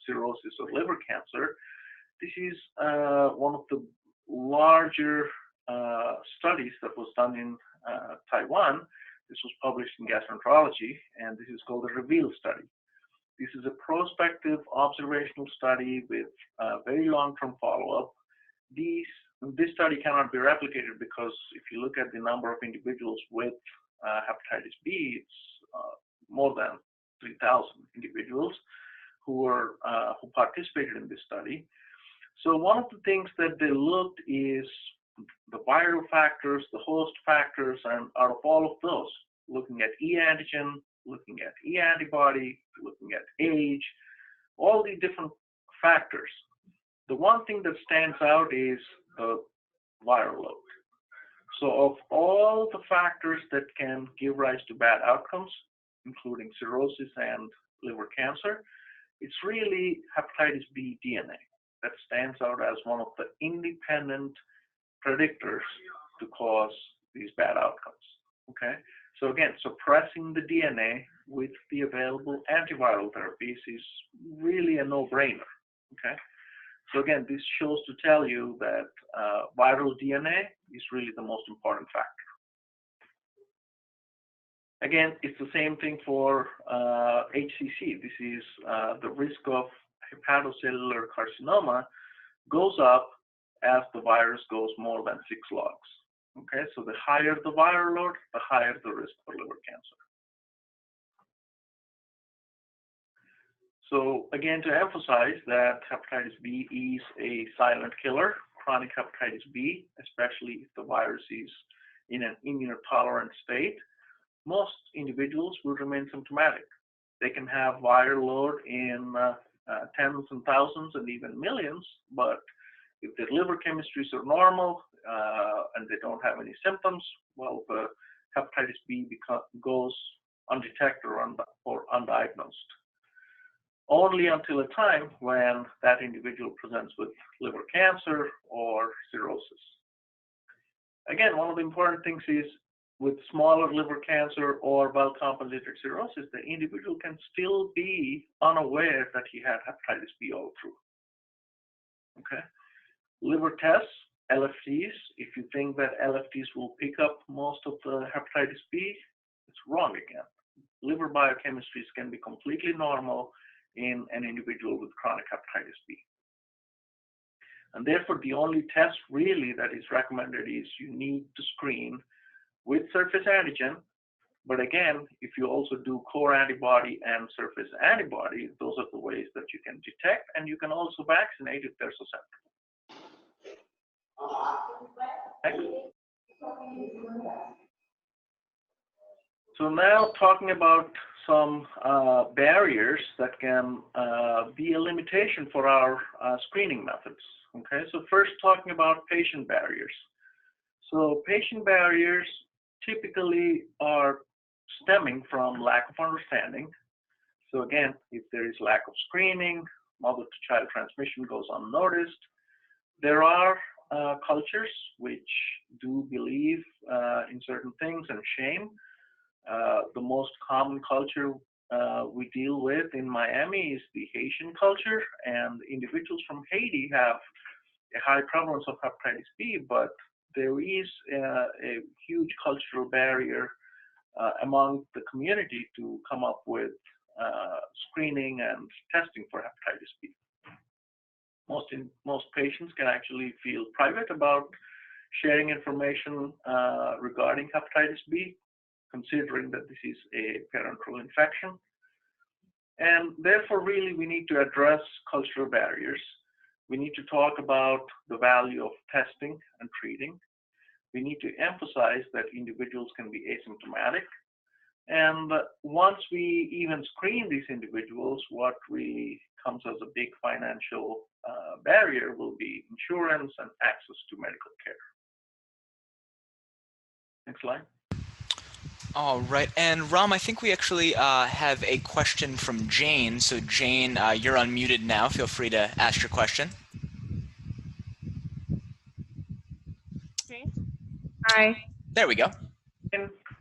cirrhosis or liver cancer, this is one of the larger studies that was done in Taiwan. This was published in Gastroenterology, and this is called the REVEAL study. This is a prospective observational study with very long-term follow-up. This study cannot be replicated because if you look at the number of individuals with hepatitis B, it's more than 3,000 individuals who participated in this study. So one of the things that they looked is the viral factors, the host factors, and out of all of those, looking at E antigen, looking at E antibody, looking at age, all these different factors. The one thing that stands out is the viral load. So of all the factors that can give rise to bad outcomes, including cirrhosis and liver cancer, it's really hepatitis B DNA that stands out as one of the independent predictors to cause these bad outcomes, okay? So again, suppressing the DNA with the available antiviral therapies is really a no-brainer, okay? So again, this shows to tell you that viral DNA is really the most important factor. Again, it's the same thing for HCC. This is the risk of hepatocellular carcinoma goes up as the virus goes more than 6 logs. Okay, so the higher the viral load, the higher the risk for liver cancer. So again, to emphasize that hepatitis B is a silent killer, chronic hepatitis B, especially if the virus is in an immunotolerant state, most individuals will remain symptomatic. They can have viral load in tens and thousands and even millions, but if their liver chemistries are normal and they don't have any symptoms, well, the hepatitis B goes undetected or undiagnosed. Only until a time when that individual presents with liver cancer or cirrhosis. Again, one of the important things is with smaller liver cancer or well-compensated cirrhosis, the individual can still be unaware that he had hepatitis B all through. Okay. Liver tests LFTs. If you think that LFTs will pick up most of the hepatitis B, it's wrong again. Liver biochemistries can be completely normal in an individual with chronic hepatitis B. And therefore, the only test really that is recommended is you need to screen with surface antigen. But again, if you also do core antibody and surface antibody, those are the ways that you can detect, and you can also vaccinate if they're susceptible. Next. So now talking about some barriers that can be a limitation for our screening methods. Okay, so first talking about patient barriers. So patient barriers typically are stemming from lack of understanding. So again, if there is lack of screening, mother-to-child transmission goes unnoticed. There are cultures which do believe in certain things and shame. The most common culture we deal with in Miami is the Haitian culture, and individuals from Haiti have a high prevalence of hepatitis B, but there is a huge cultural barrier among the community to come up with screening and testing for hepatitis B. Most patients can actually feel private about sharing information regarding hepatitis B, considering that this is a parenteral infection. And therefore, really, we need to address cultural barriers. We need to talk about the value of testing and treating. We need to emphasize that individuals can be asymptomatic. And once we even screen these individuals, what really comes as a big financial barrier will be insurance and access to medical care. Next slide. All right, and Ram, I think we actually have a question from Jane. So Jane, you're unmuted now. Feel free to ask your question. Okay. Hi. There we go.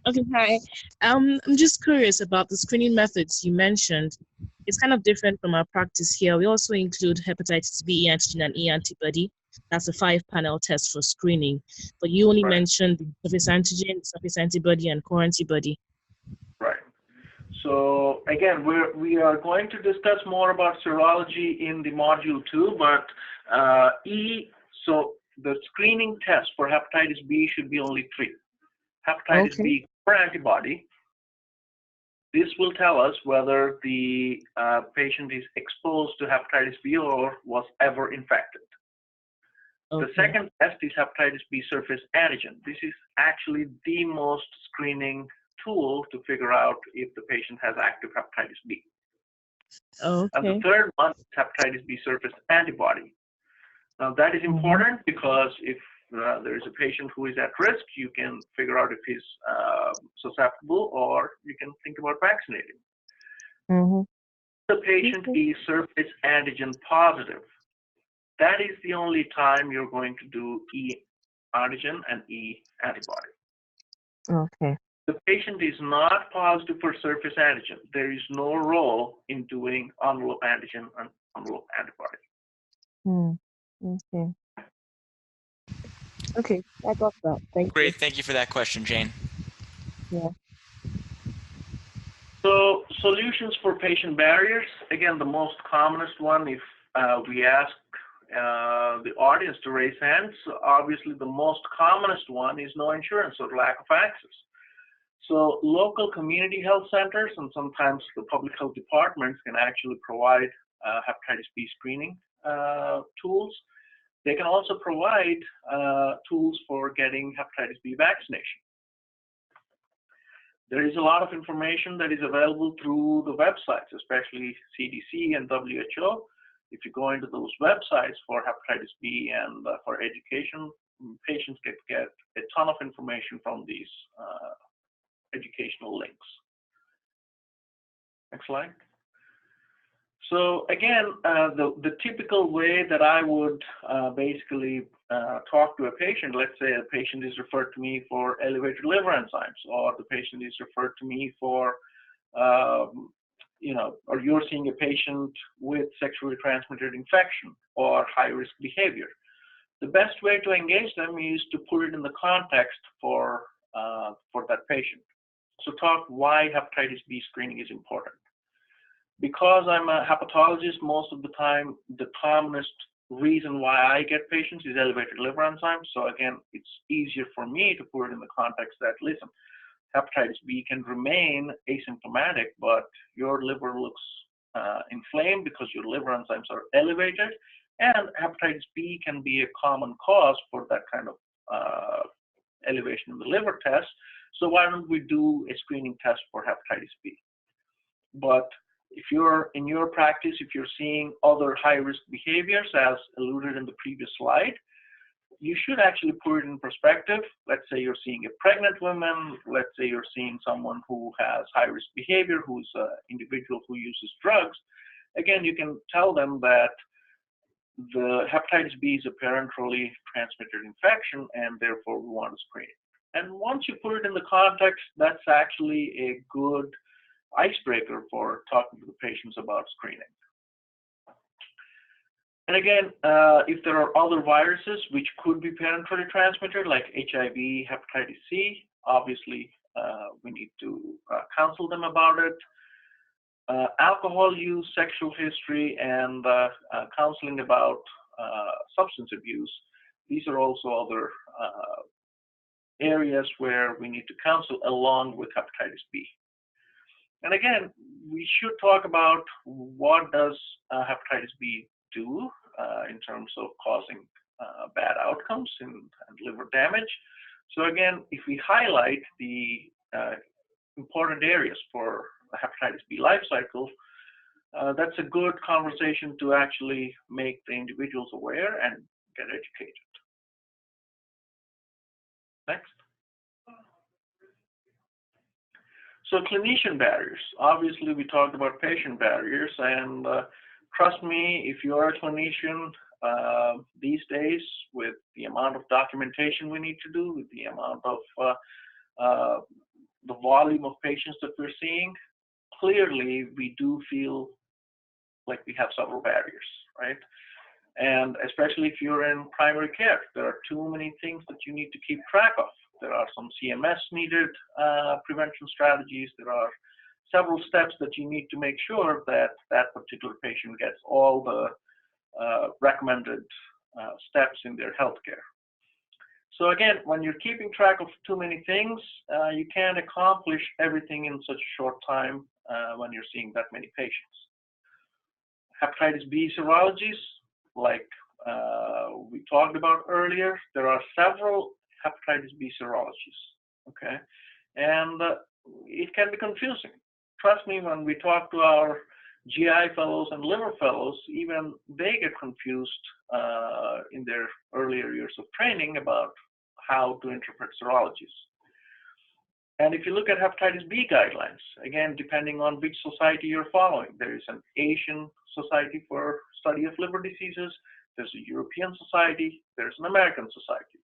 Okay, hi. I'm just curious about the screening methods you mentioned. It's kind of different from our practice here. We also include hepatitis B antigen and E antibody. That's a 5-panel test for screening. But you only mentioned the surface antigen, surface antibody, and core antibody. Right. So again, we are going to discuss more about serology in the module 2, but so the screening test for hepatitis B should be only 3. Hepatitis B core antibody. This will tell us whether the patient is exposed to hepatitis B or was ever infected. The second test is hepatitis B surface antigen. This is actually the most screening tool to figure out if the patient has active hepatitis B. And the third one is hepatitis B surface antibody. Now that is important because if there is a patient who is at risk, you can figure out if he's susceptible, or you can think about vaccinating. The patient is surface antigen positive. That is the only time you're going to do E antigen and E antibody. The patient is not positive for surface antigen. There is no role in doing envelope antigen and envelope antibody. Okay, I got that. Thank you. Great, thank you for that question, Jane. Yeah. So solutions for patient barriers. Again, the most commonest one, if we ask the audience to raise hands, obviously the most commonest one is no insurance or lack of access. So local community health centers and sometimes the public health departments can actually provide hepatitis B screening tools. They can also provide tools for getting hepatitis B vaccination. There is a lot of information that is available through the websites, especially CDC and WHO. If you go into those websites for hepatitis B and for education, patients get a ton of information from these educational links. Next slide. So again, the typical way that I would basically talk to a patient, let's say a patient is referred to me for elevated liver enzymes, or the patient is referred to me for, or you're seeing a patient with sexually transmitted infection or high-risk behavior. The best way to engage them is to put it in the context for that patient. So talk why hepatitis B screening is important. Because I'm a hepatologist, most of the time, the commonest reason why I get patients is elevated liver enzymes. So again, it's easier for me to put it in the context that, listen, hepatitis B can remain asymptomatic, but your liver looks inflamed because your liver enzymes are elevated, and hepatitis B can be a common cause for that kind of elevation in the liver test. So why don't we do a screening test for hepatitis B? But if you're in your practice, if you're seeing other high-risk behaviors, as alluded in the previous slide, you should actually put it in perspective. Let's say you're seeing a pregnant woman. Let's say you're seeing someone who has high-risk behavior, who's an individual who uses drugs. Again, you can tell them that the hepatitis B is a parenterally transmitted infection, and therefore we want to screen it. And once you put it in the context, that's actually a good icebreaker for talking to the patients about screening. And again, if there are other viruses which could be parenterally transmitted, like HIV, hepatitis C, obviously we need to counsel them about it. Alcohol use, sexual history, and counseling about substance abuse. These are also other areas where we need to counsel along with hepatitis B. And again, we should talk about what does hepatitis B do in terms of causing bad outcomes and liver damage. So again, if we highlight the important areas for the hepatitis B life cycle, that's a good conversation to actually make the individuals aware and get educated. Next. So clinician barriers. Obviously, we talked about patient barriers, and trust me, if you're a clinician these days, with the amount of documentation we need to do, with the amount of the volume of patients that we're seeing, clearly we do feel like we have several barriers, right? And especially if you're in primary care, there are too many things that you need to keep track of. There are some CMS needed prevention strategies. There are several steps that you need to make sure that that particular patient gets all the recommended steps in their healthcare. So again, when you're keeping track of too many things, you can't accomplish everything in such a short time when you're seeing that many patients. Hepatitis B serologies, like we talked about earlier, there are several hepatitis B serologies, okay? And it can be confusing. Trust me, when we talk to our GI fellows and liver fellows, even they get confused in their earlier years of training about how to interpret serologies. And if you look at hepatitis B guidelines, again, depending on which society you're following, there is an Asian Society for Study of Liver Diseases, there's a European Society, there's an American Society.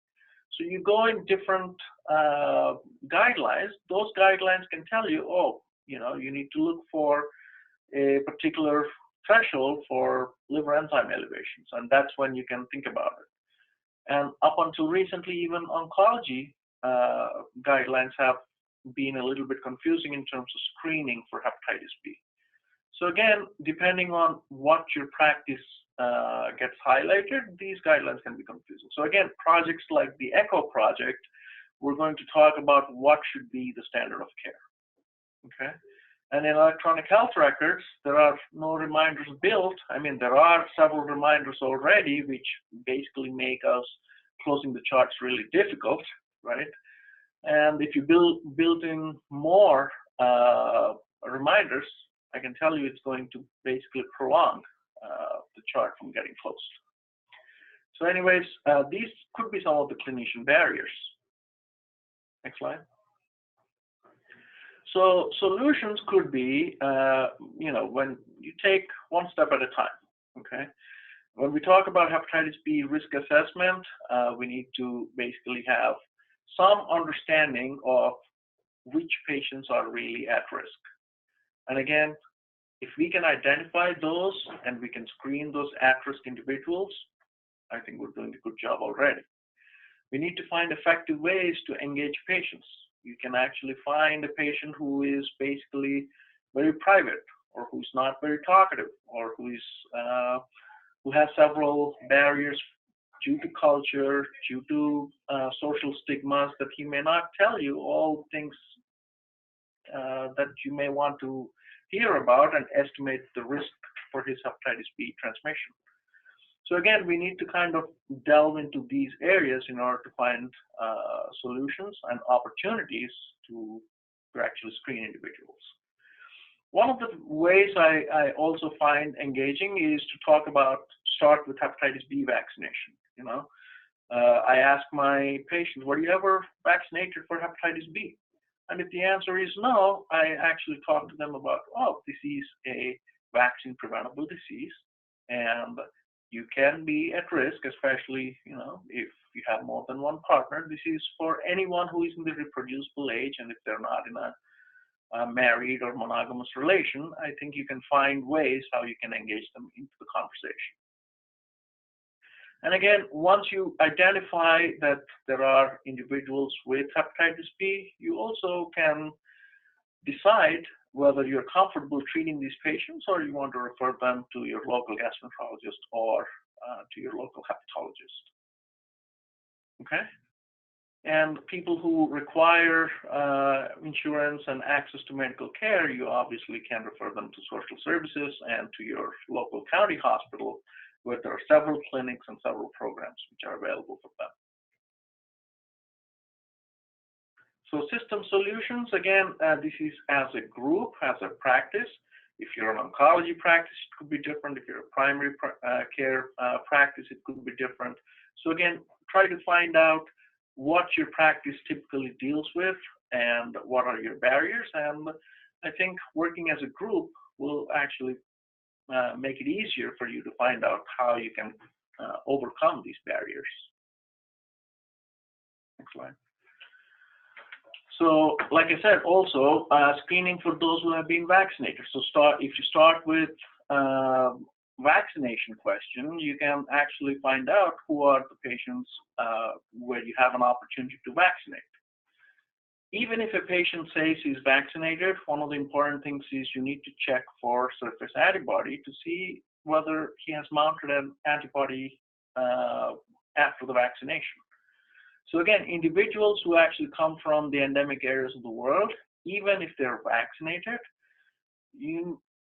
So you go in different guidelines, those guidelines can tell you, oh, you know, you need to look for a particular threshold for liver enzyme elevations, and that's when you can think about it. And up until recently, even oncology guidelines have been a little bit confusing in terms of screening for hepatitis B. So again, depending on what your practice gets highlighted, these guidelines can be confusing. So again, projects like the ECHO project, we're going to talk about what should be the standard of care, okay? And in electronic health records, there are no reminders built. I mean, there are several reminders already, which basically make us closing the charts really difficult, right? And if you build in more reminders, I can tell you it's going to basically prolong the chart from getting closed. So anyways, these could be some of the clinician barriers. Next slide. So solutions could be, you know, when you take one step at a time, okay? When we talk about hepatitis B risk assessment, we need to basically have some understanding of which patients are really at risk. And again, if we can identify those and we can screen those at-risk individuals, I think we're doing a good job already. We need to find effective ways to engage patients. You can actually find a patient who is basically very private, or who's not very talkative, or who has several barriers due to culture, due to social stigmas, that he may not tell you all things that you may want to hear about and estimate the risk for his hepatitis B transmission. So again, we need to kind of delve into these areas in order to find solutions and opportunities to actually screen individuals. One of the ways I also find engaging is to start with hepatitis B vaccination. You know, I ask my patients, were you ever vaccinated for hepatitis B? And if the answer is no, I actually talk to them about, oh, this is a vaccine preventable disease, and you can be at risk, especially, you know, if you have more than one partner. This is for anyone who is in the reproducible age, and if they're not in a married or monogamous relation, I think you can find ways how you can engage them into the conversation. And again, once you identify that there are individuals with hepatitis B, you also can decide whether you're comfortable treating these patients, or you want to refer them to your local gastroenterologist or to your local hepatologist. Okay? And people who require insurance and access to medical care, you obviously can refer them to social services and to your local county hospital, where there are several clinics and several programs which are available for them. So system solutions, again, this is as a group, as a practice. If you're an oncology practice, it could be different. If you're a primary care practice, it could be different. So again, try to find out what your practice typically deals with and what are your barriers. And I think working as a group will actually make it easier for you to find out how you can overcome these barriers. Next slide. So, like I said, also screening for those who have been vaccinated. So if you start with vaccination question, you can actually find out who are the patients where you have an opportunity to vaccinate. Even if a patient says he's vaccinated, one of the important things is you need to check for surface antibody to see whether he has mounted an antibody after the vaccination. So again, individuals who actually come from the endemic areas of the world, even if they're vaccinated,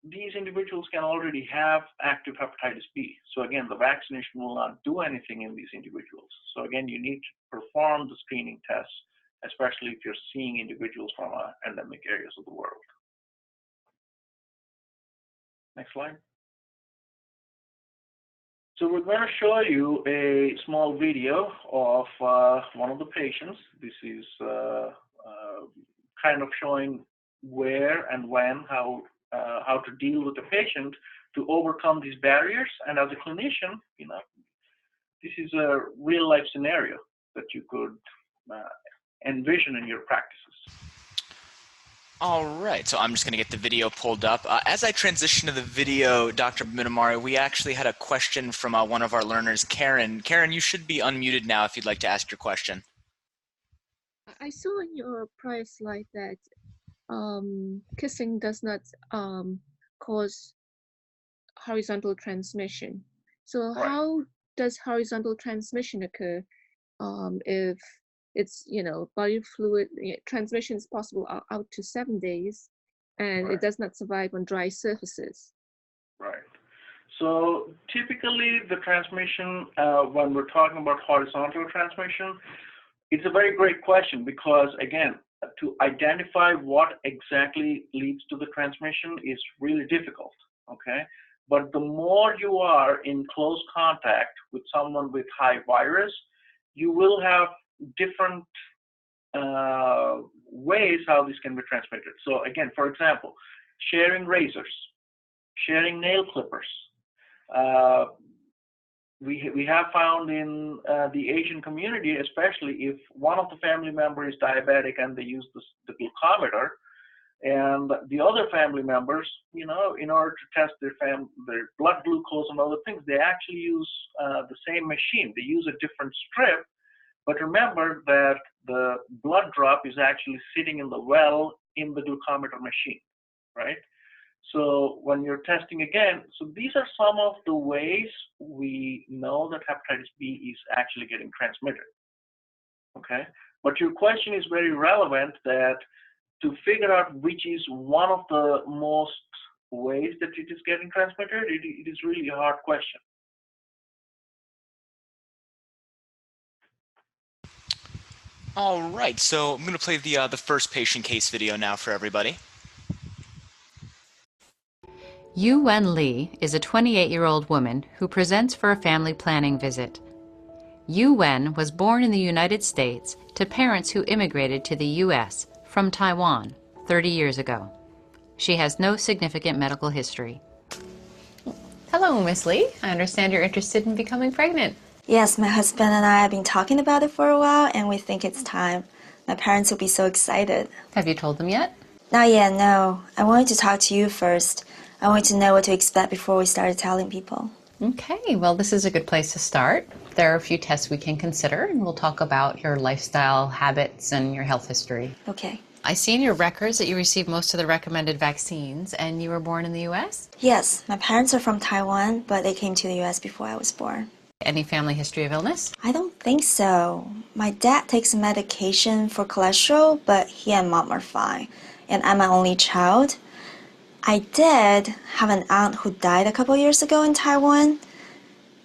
these individuals can already have active hepatitis B. So again, the vaccination will not do anything in these individuals. So again, you need to perform the screening tests, especially if you're seeing individuals from endemic areas of the world. Next slide. So we're going to show you a small video of one of the patients. This is kind of showing where and when, how to deal with the patient to overcome these barriers. And as a clinician, you know, this is a real life scenario that you could envision in your practices. All right, so I'm just going to get the video pulled up. As I transition to the video, Dr. Bhamidimarri, we actually had a question from one of our learners, Karen. Karen, you should be unmuted now if you'd like to ask your question. I saw in your prior slide that kissing does not cause horizontal transmission. So right. How does horizontal transmission occur if it's, you know, body fluid transmission is possible out to 7 days, and right. it does not survive on dry surfaces? Right. So typically the transmission, when we're talking about horizontal transmission, it's a very great question, because again, to identify what exactly leads to the transmission is really difficult, okay? But the more you are in close contact with someone with high virus, you will have different ways how this can be transmitted. So again, for example, sharing razors, sharing nail clippers. We have found in the Asian community, especially if one of the family members is diabetic and they use the glucometer, And the other family members, in order to test their blood glucose and other things, they actually use the same machine. They use a different strip, but remember that the blood drop is actually sitting in the well in the glucometer machine, right? So when you're testing again, so these are some of the ways we know that hepatitis B is actually getting transmitted, okay? But your question is very relevant, that to figure out which is one of the most ways that it is getting transmitted, it is really a hard question. All right, so I'm going to play the first patient case video now for everybody. Yu Wen Lee is a 28-year-old woman who presents for a family planning visit. Yu Wen was born in the United States to parents who immigrated to the U.S. from Taiwan 30 years ago. She has no significant medical history. Hello, Miss Lee. I understand you're interested in becoming pregnant. Yes, my husband and I have been talking about it for a while, and we think it's time. My parents will be so excited. Have you told them yet? Not yet, no. I wanted to talk to you first. I wanted to know what to expect before we started telling people. Okay, well, this is a good place to start. There are a few tests we can consider, and we'll talk about your lifestyle habits and your health history. Okay. I see in your records that you received most of the recommended vaccines, and you were born in the U.S.? Yes, my parents are from Taiwan, but they came to the U.S. before I was born. Any family history of illness? I don't think so. My dad takes medication for cholesterol, but he and mom are fine. And I'm my only child. I did have an aunt who died a couple years ago in Taiwan.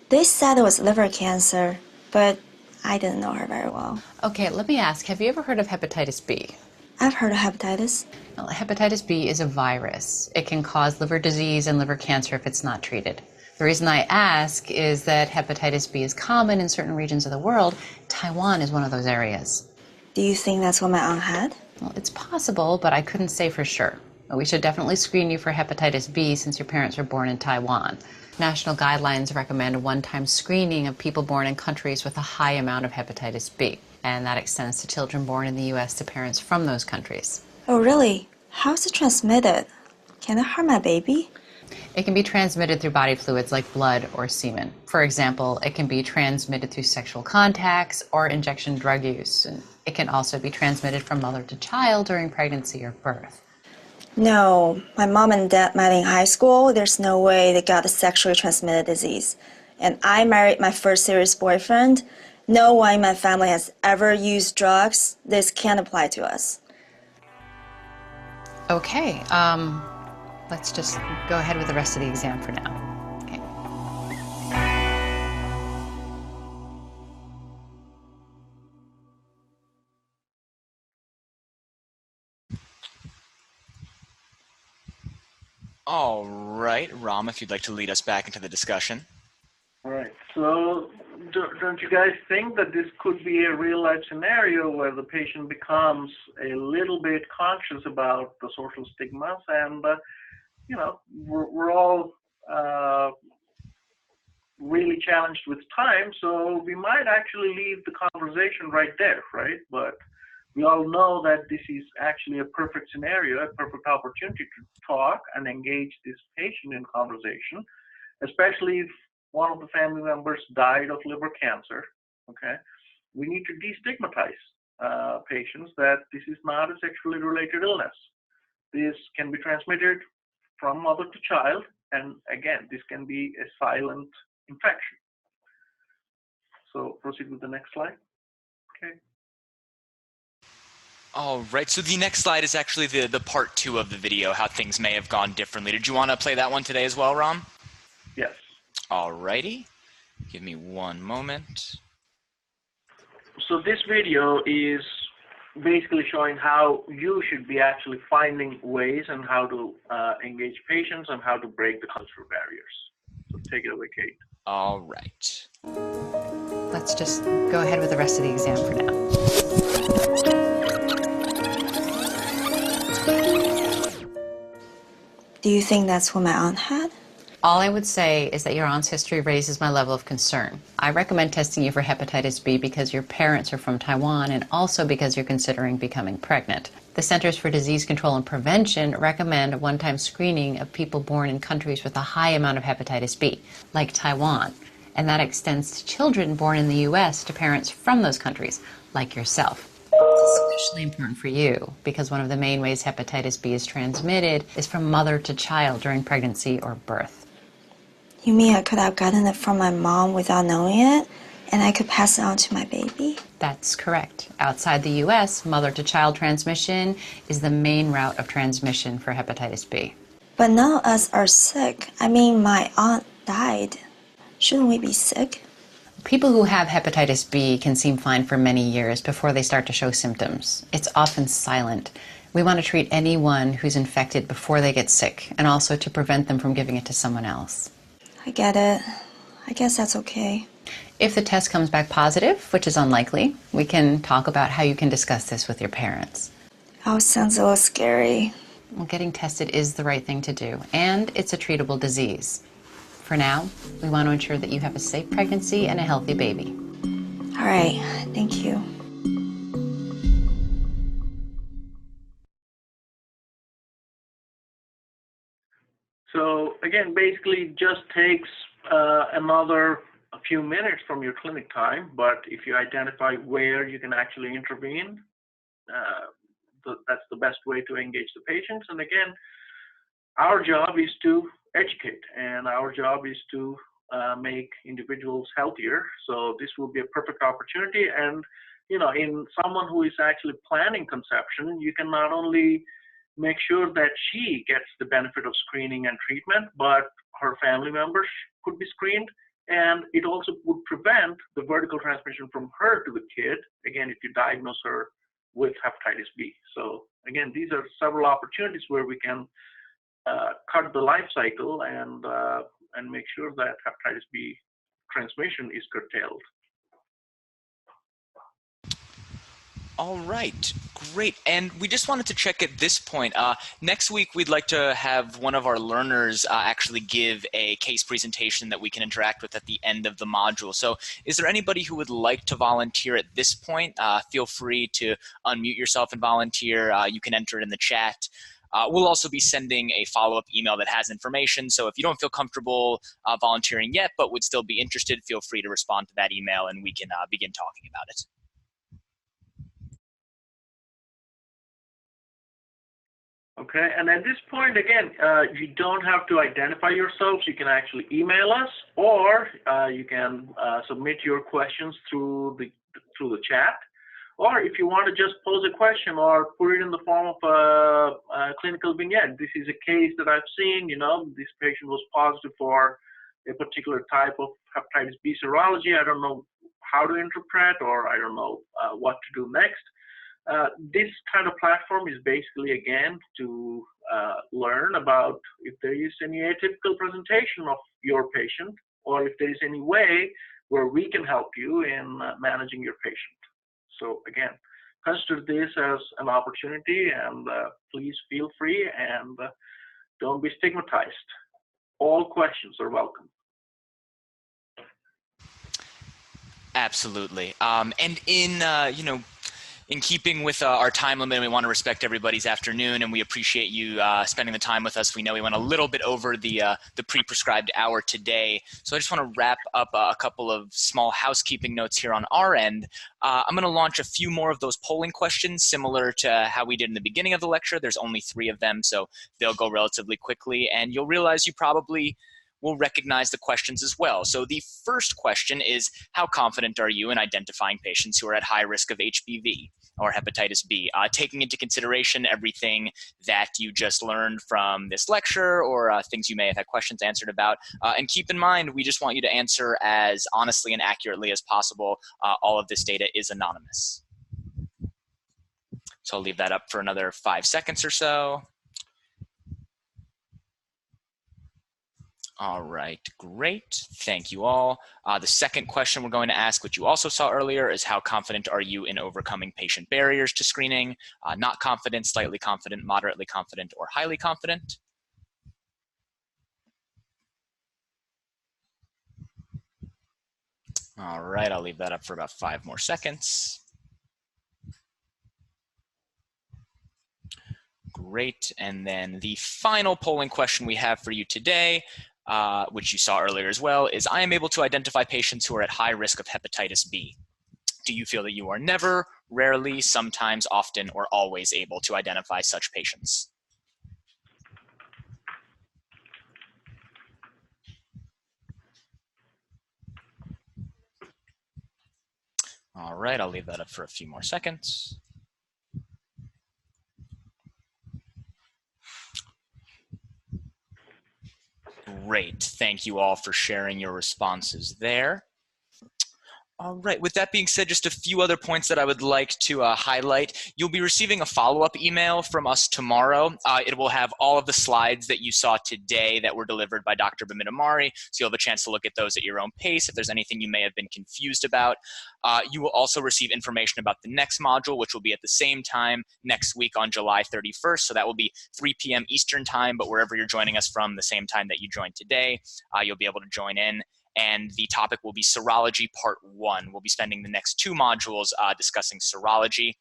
They said it was liver cancer, but I didn't know her very well. Okay, let me ask, have you ever heard of hepatitis B? I've heard of hepatitis. Well, hepatitis B is a virus. It can cause liver disease and liver cancer if it's not treated. The reason I ask is that hepatitis B is common in certain regions of the world. Taiwan is one of those areas. Do you think that's what my aunt had? Well, it's possible, but I couldn't say for sure. We should definitely screen you for hepatitis B since your parents were born in Taiwan. National guidelines recommend a one-time screening of people born in countries with a high amount of hepatitis B, and that extends to children born in the U.S. to parents from those countries. Oh, really? How is it transmitted? Can it harm my baby? It can be transmitted through body fluids like blood or semen. For example, it can be transmitted through sexual contacts or injection drug use. And it can also be transmitted from mother to child during pregnancy or birth. No, my mom and dad met in high school. There's no way they got a sexually transmitted disease. And I married my first serious boyfriend. No one in my family has ever used drugs. This can't apply to us. Okay, let's just go ahead with the rest of the exam for now. Okay. All right, Ram, if you'd like to lead us back into the discussion. All right, so don't you guys think that this could be a real life scenario where the patient becomes a little bit conscious about the social stigmas, and we're all really challenged with time, so we might actually leave the conversation right there, right? But we all know that this is actually a perfect scenario, a perfect opportunity to talk and engage this patient in conversation, especially if one of the family members died of liver cancer, okay? We need to destigmatize patients that this is not a sexually related illness. This can be transmitted from mother to child, and again, this can be a silent infection. So proceed with the next slide. Okay. All right, so the next slide is actually the part 2 of the video, how things may have gone differently. Did you want to play that one today as well, Ram? Yes. All righty. Give me one moment. So this video is basically showing how you should be actually finding ways and how to engage patients and how to break the cultural barriers. So take it away, Kate. All right. Let's just go ahead with the rest of the exam for now. Do you think that's what my aunt had? All I would say is that your aunt's history raises my level of concern. I recommend testing you for hepatitis B because your parents are from Taiwan and also because you're considering becoming pregnant. The Centers for Disease Control and Prevention recommend a one-time screening of people born in countries with a high amount of hepatitis B, like Taiwan, and that extends to children born in the U.S. to parents from those countries, like yourself. It's especially important for you because one of the main ways hepatitis B is transmitted is from mother to child during pregnancy or birth. You mean I could have gotten it from my mom without knowing it, and I could pass it on to my baby? That's correct. Outside the U.S., mother-to-child transmission is the main route of transmission for hepatitis B. But none of us are sick. I mean, my aunt died. Shouldn't we be sick? People who have hepatitis B can seem fine for many years before they start to show symptoms. It's often silent. We want to treat anyone who's infected before they get sick, and also to prevent them from giving it to someone else. I get it. I guess that's okay. If the test comes back positive, which is unlikely, we can talk about how you can discuss this with your parents. Oh, sounds a little scary. Well, getting tested is the right thing to do, and it's a treatable disease. For now, we want to ensure that you have a safe pregnancy and a healthy baby. All right, thank you. So again, basically just takes another a few minutes from your clinic time, but if you identify where you can actually intervene, that's the best way to engage the patients. And again, our job is to educate, and our job is to make individuals healthier. So this will be a perfect opportunity. And you know, in someone who is actually planning conception, you can not only make sure that she gets the benefit of screening and treatment, but her family members could be screened, and it also would prevent the vertical transmission from her to the kid, again, if you diagnose her with hepatitis B. So again, these are several opportunities where we can cut the life cycle and make sure that hepatitis B transmission is curtailed. All right, great. And we just wanted to check at this point. Next week, we'd like to have one of our learners actually give a case presentation that we can interact with at the end of the module. So is there anybody who would like to volunteer at this point? Feel free to unmute yourself and volunteer. You can enter it in the chat. We'll also be sending a follow-up email that has information. So if you don't feel comfortable volunteering yet, but would still be interested, feel free to respond to that email and we can begin talking about it. Okay, and at this point, again, you don't have to identify yourselves. You can actually email us, or you can submit your questions through the chat. Or if you want to just pose a question or put it in the form of a clinical vignette. This is a case that I've seen, you know, this patient was positive for a particular type of hepatitis B serology. I don't know how to interpret, or I don't know what to do next. This kind of platform is basically, again, to learn about if there is any atypical presentation of your patient, or if there is any way where we can help you in managing your patient. So again, consider this as an opportunity, and please feel free and don't be stigmatized. All questions are welcome. Absolutely. And in, you know, in keeping with our time limit, we want to respect everybody's afternoon, and we appreciate you spending the time with us. We know we went a little bit over the pre-prescribed hour today. So I just want to wrap up a couple of small housekeeping notes here on our end. I'm going to launch a few more of those polling questions, similar to how we did in the beginning of the lecture. There's only 3 of them, so they'll go relatively quickly, and you'll realize you probably will recognize the questions as well. So the first question is, how confident are you in identifying patients who are at high risk of HBV or hepatitis B, taking into consideration everything that you just learned from this lecture, or things you may have had questions answered about. And keep in mind, we just want you to answer as honestly and accurately as possible. All of this data is anonymous. So I'll leave that up for another 5 seconds or so. All right, great. Thank you all. The second question we're going to ask, which you also saw earlier, is how confident are you in overcoming patient barriers to screening? Not confident, slightly confident, moderately confident, or highly confident? All right, I'll leave that up for about 5 more seconds. Great. And then the final polling question we have for you today, which you saw earlier as well, is I am able to identify patients who are at high risk of hepatitis B. Do you feel that you are never, rarely, sometimes, often, or always able to identify such patients? All right, I'll leave that up for a few more seconds. Great, thank you all for sharing your responses there. All right, with that being said, just a few other points that I would like to highlight. You'll be receiving a follow-up email from us tomorrow. It will have all of the slides that you saw today that were delivered by Dr. Bhamidimarri, so you'll have a chance to look at those at your own pace if there's anything you may have been confused about. You will also receive information about the next module, which will be at the same time next week on July 31st, so that will be 3 p.m. Eastern time, but wherever you're joining us from, the same time that you joined today, you'll be able to join in. And the topic will be Serology Part 1. We'll be spending the next 2 modules discussing serology.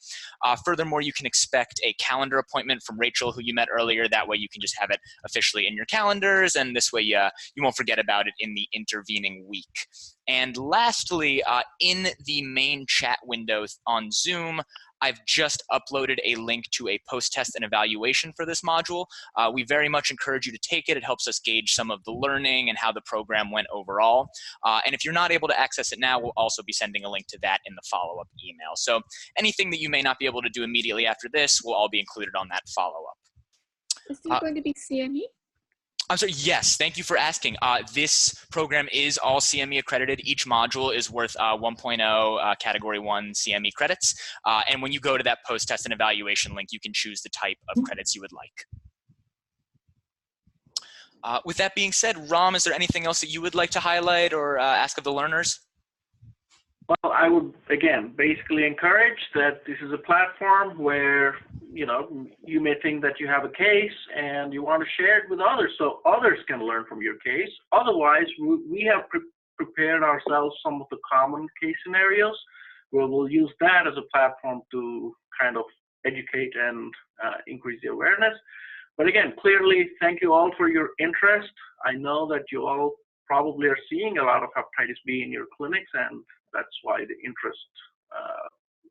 Furthermore, you can expect a calendar appointment from Rachel, who you met earlier. That way you can just have it officially in your calendars, and this way you won't forget about it in the intervening week. And lastly, in the main chat window on Zoom, I've just uploaded a link to a post-test and evaluation for this module. We very much encourage you to take it. It helps us gauge some of the learning and how the program went overall. And if you're not able to access it now, we'll also be sending a link to that in the follow-up email. So anything that you may not be able to do immediately after this will all be included on that follow-up. Is there going to be CME? I'm sorry, yes, thank you for asking. This program is all CME accredited. Each module is worth 1.0 Category 1 CME credits. And when you go to that post-test and evaluation link, you can choose the type of credits you would like. With that being said, Ram, is there anything else that you would like to highlight or ask of the learners? Well, I would, again, basically encourage that this is a platform where, you know, you may think that you have a case and you want to share it with others so others can learn from your case. Otherwise, we have prepared ourselves some of the common case scenarios where we'll use that as a platform to kind of educate and increase the awareness. But again, clearly, thank you all for your interest. I know that you all probably are seeing a lot of hepatitis B in your clinics, and that's why the interest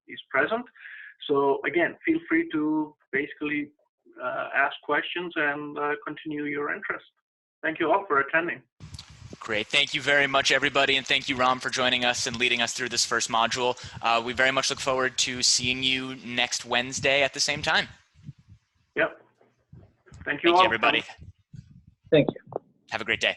is present. So again, feel free to basically ask questions and continue your interest. Thank you all for attending. Great. Thank you very much, everybody. And thank you, Ram, for joining us and leading us through this first module. We very much look forward to seeing you next Wednesday at the same time. Yep. Thank you all. Thank you, everybody. Thank you. Have a great day.